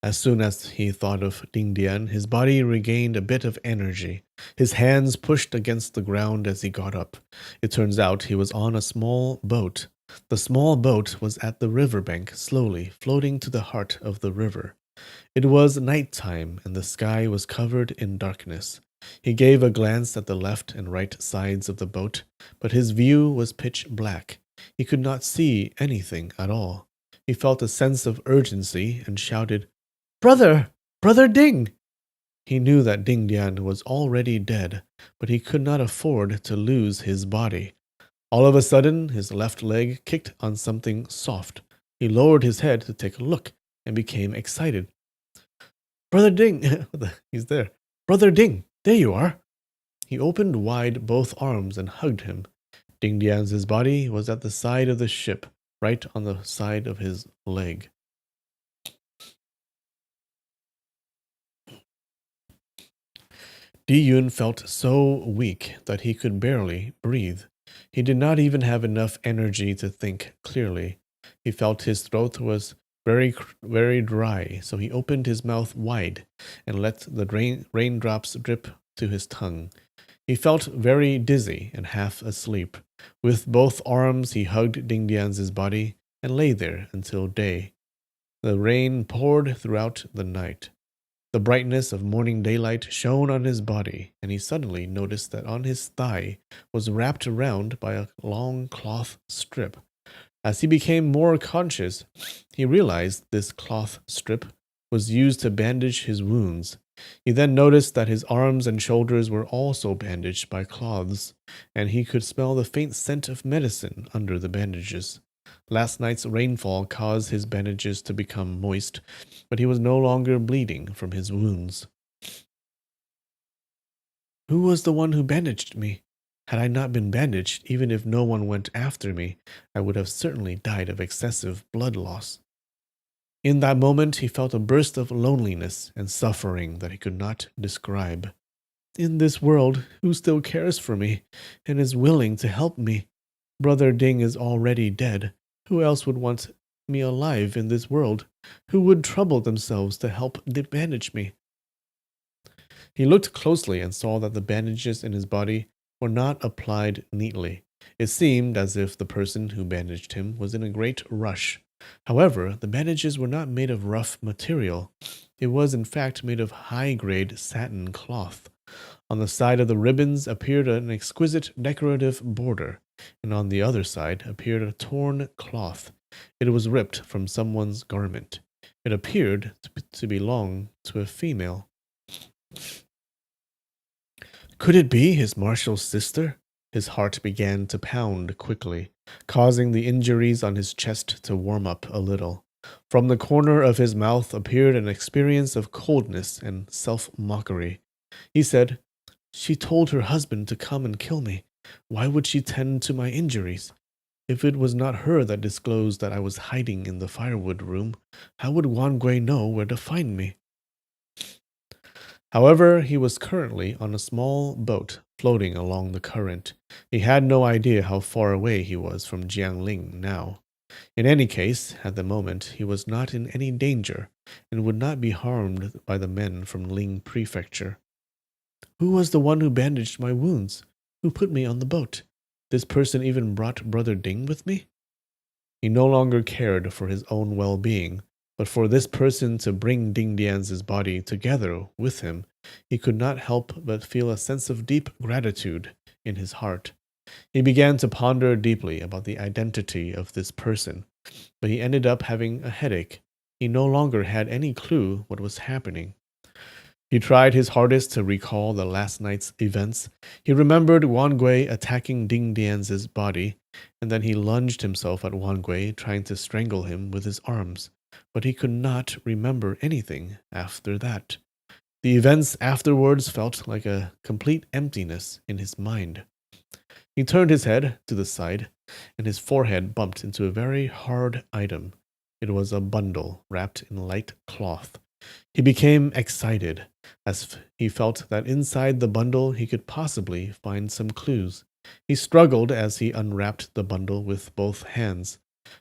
As soon as he thought of Dingdian, his body regained a bit of energy. His hands pushed against the ground as he got up. It turns out he was on a small boat. The small boat was at the riverbank, slowly floating to the heart of the river. It was night time, and the sky was covered in darkness. He gave a glance at the left and right sides of the boat, but his view was pitch black. He could not see anything at all. He felt a sense of urgency and shouted, "Brother! Brother Ding!" He knew that Dingan was already dead, but he could not afford to lose his body. All of a sudden, his left leg kicked on something soft. He lowered his head to take a look and became excited. "Brother Ding!" He's there. "Brother Ding, there you are!" He opened wide both arms and hugged him. Dingan's body was at the side of the ship, right on the side of his leg. Diun felt so weak that he could barely breathe. He did not even have enough energy to think clearly. He felt his throat was very dry, so he opened his mouth wide and let the raindrops drip to his tongue. He felt very dizzy and half asleep. With both arms, he hugged Dingan's body and lay there until day. The rain poured throughout the night. The brightness of morning daylight shone on his body, and he suddenly noticed that on his thigh was wrapped around by a long cloth strip. As he became more conscious, he realized this cloth strip was used to bandage his wounds. He then noticed that his arms and shoulders were also bandaged by cloths, and he could smell the faint scent of medicine under the bandages. Last night's rainfall caused his bandages to become moist, but he was no longer bleeding from his wounds. Who was the one who bandaged me? Had I not been bandaged, even if no one went after me, I would have certainly died of excessive blood loss. In that moment, he felt a burst of loneliness and suffering that he could not describe. In this world, who still cares for me and is willing to help me? Brother Ding is already dead. Who else would want me alive in this world? Who would trouble themselves to help bandage me? He looked closely and saw that the bandages in his body were not applied neatly. It seemed as if the person who bandaged him was in a great rush. However, the bandages were not made of rough material. It was in fact made of high-grade satin cloth. On the side of the ribbons appeared an exquisite decorative border, and on the other side appeared a torn cloth. It was ripped from someone's garment. It appeared to belong to a female. Could it be his martial sister? His heart began to pound quickly, causing the injuries on his chest to warm up a little. From the corner of his mouth appeared an experience of coldness and self-mockery. He said, "She told her husband to come and kill me. Why would she tend to my injuries? If it was not her that disclosed that I was hiding in the firewood room, how would Guangui know where to find me?" However, he was currently on a small boat floating along the current. He had no idea how far away he was from Jiangling now. In any case, at the moment, he was not in any danger and would not be harmed by the men from Ling Prefecture. Who was the one who bandaged my wounds? Who put me on the boat? This person even brought Brother Ding with me? He no longer cared for his own well-being, but for this person to bring Dingan's body together with him, he could not help but feel a sense of deep gratitude in his heart. He began to ponder deeply about the identity of this person, but he ended up having a headache. He no longer had any clue what was happening. He tried his hardest to recall the last night's events. He remembered Wangui attacking Dingan's body, and then he lunged himself at Wangui, trying to strangle him with his arms. But he could not remember anything after that. The events afterwards felt like a complete emptiness in his mind. He turned his head to the side, and his forehead bumped into a very hard item. It was a bundle wrapped in light cloth. He became excited, as he felt that inside the bundle he could possibly find some clues. He struggled as he unwrapped the bundle with both hands.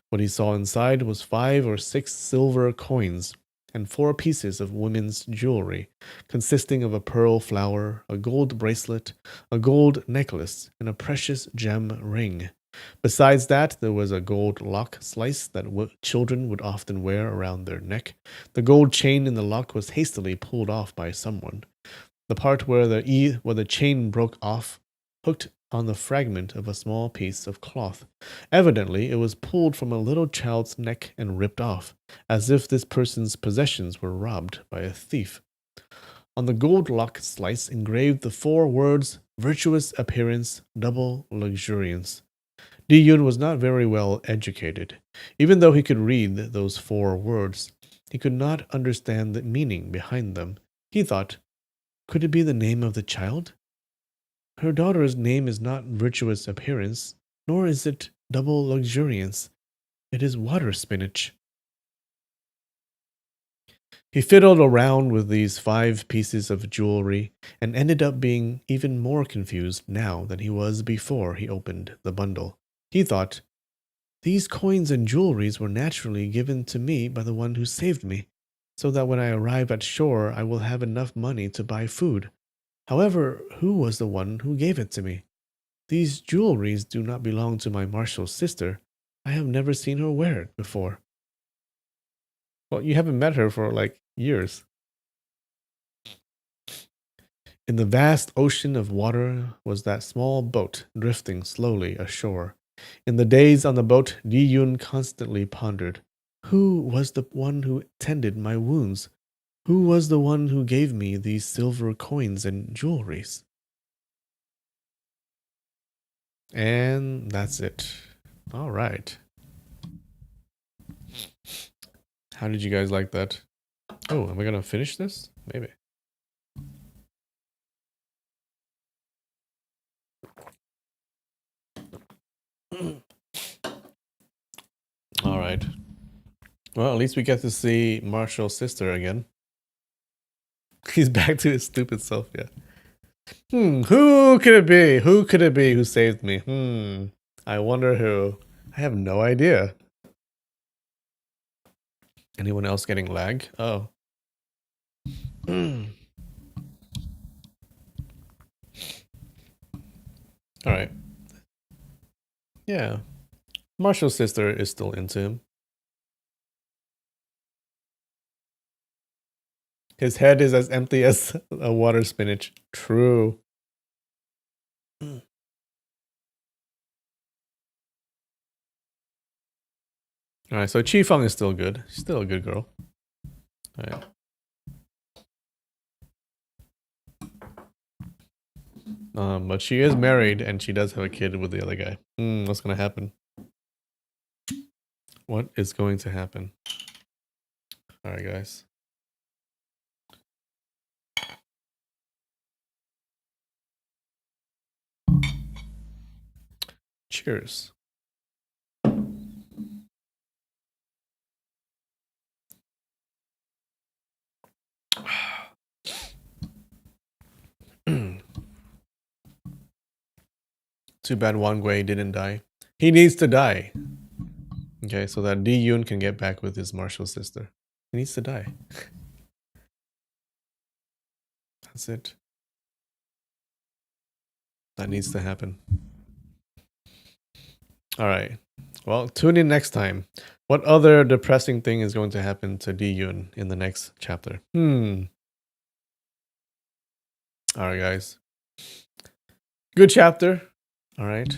What he saw inside was 5 or 6 silver coins and 4 pieces of women's jewelry, consisting of a pearl flower, a gold bracelet, a gold necklace, and a precious gem ring. Besides that, there was a gold lock slice that children would often wear around their neck. The gold chain in the lock was hastily pulled off by someone. The part where the chain broke off hooked on the fragment of a small piece of cloth. Evidently, it was pulled from a little child's neck and ripped off, as if this person's possessions were robbed by a thief. On the gold lock slice engraved the 4 words virtuous appearance, double luxuriance. Diun was not very well educated. Even though he could read those 4 words, he could not understand the meaning behind them. He thought, could it be the name of the child? Her daughter's name is not virtuous appearance, nor is it double luxuriance. It is water spinach. He fiddled around with these 5 pieces of jewelry and ended up being even more confused now than he was before he opened the bundle. He thought, these coins and jewelries were naturally given to me by the one who saved me, so that when I arrive at shore I will have enough money to buy food. However, who was the one who gave it to me? These jewelries do not belong to my marshal's sister. I have never seen her wear it before. Well, you haven't met her for like years. In the vast ocean of water was that small boat drifting slowly ashore. In the days on the boat, Diun constantly pondered, who was the one who tended my wounds? Who was the one who gave me these silver coins and jewelries? And that's it. All right. How did you guys like that? Oh, am I gonna finish this? Maybe. All right. Well, at least we get to see Marshall's sister again. He's back to his stupid self, yeah. Who could it be? Who could it be who saved me? I wonder who. I have no idea. Anyone else getting lag? Oh. Alright. Yeah. Marshall's sister is still into him. His head is as empty as a water spinach. True. Alright, so Chi Feng is still good. She's still a good girl. Alright. But she is married and she does have a kid with the other guy. What's gonna happen? What is going to happen? Alright, guys. Cheers. Too bad Wang Gui didn't die. He needs to die. Okay, so that Diun can get back with his martial sister. He needs to die. That's it. That needs to happen. Alright. Well, tune in next time. What other depressing thing is going to happen to Diun in the next chapter? Alright, guys. Good chapter. Alright.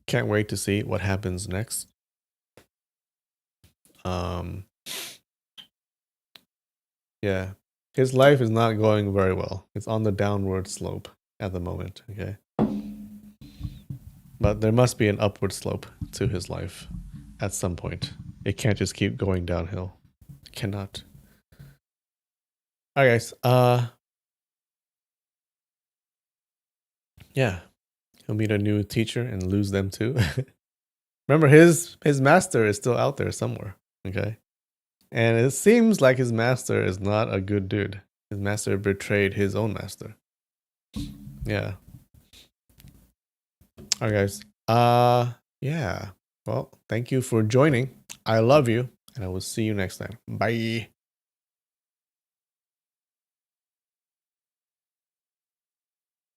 Can't wait to see what happens next. Yeah. His life is not going very well. It's on the downward slope at the moment, okay? But there must be an upward slope to his life at some point. It can't just keep going downhill. It cannot. Alright, guys. Yeah. He'll meet a new teacher and lose them too. Remember, his master is still out there somewhere, okay? And it seems like his master is not a good dude. His master betrayed his own master. Yeah. Alright, guys. Yeah. Well, thank you for joining. I love you, and I will see you next time. Bye.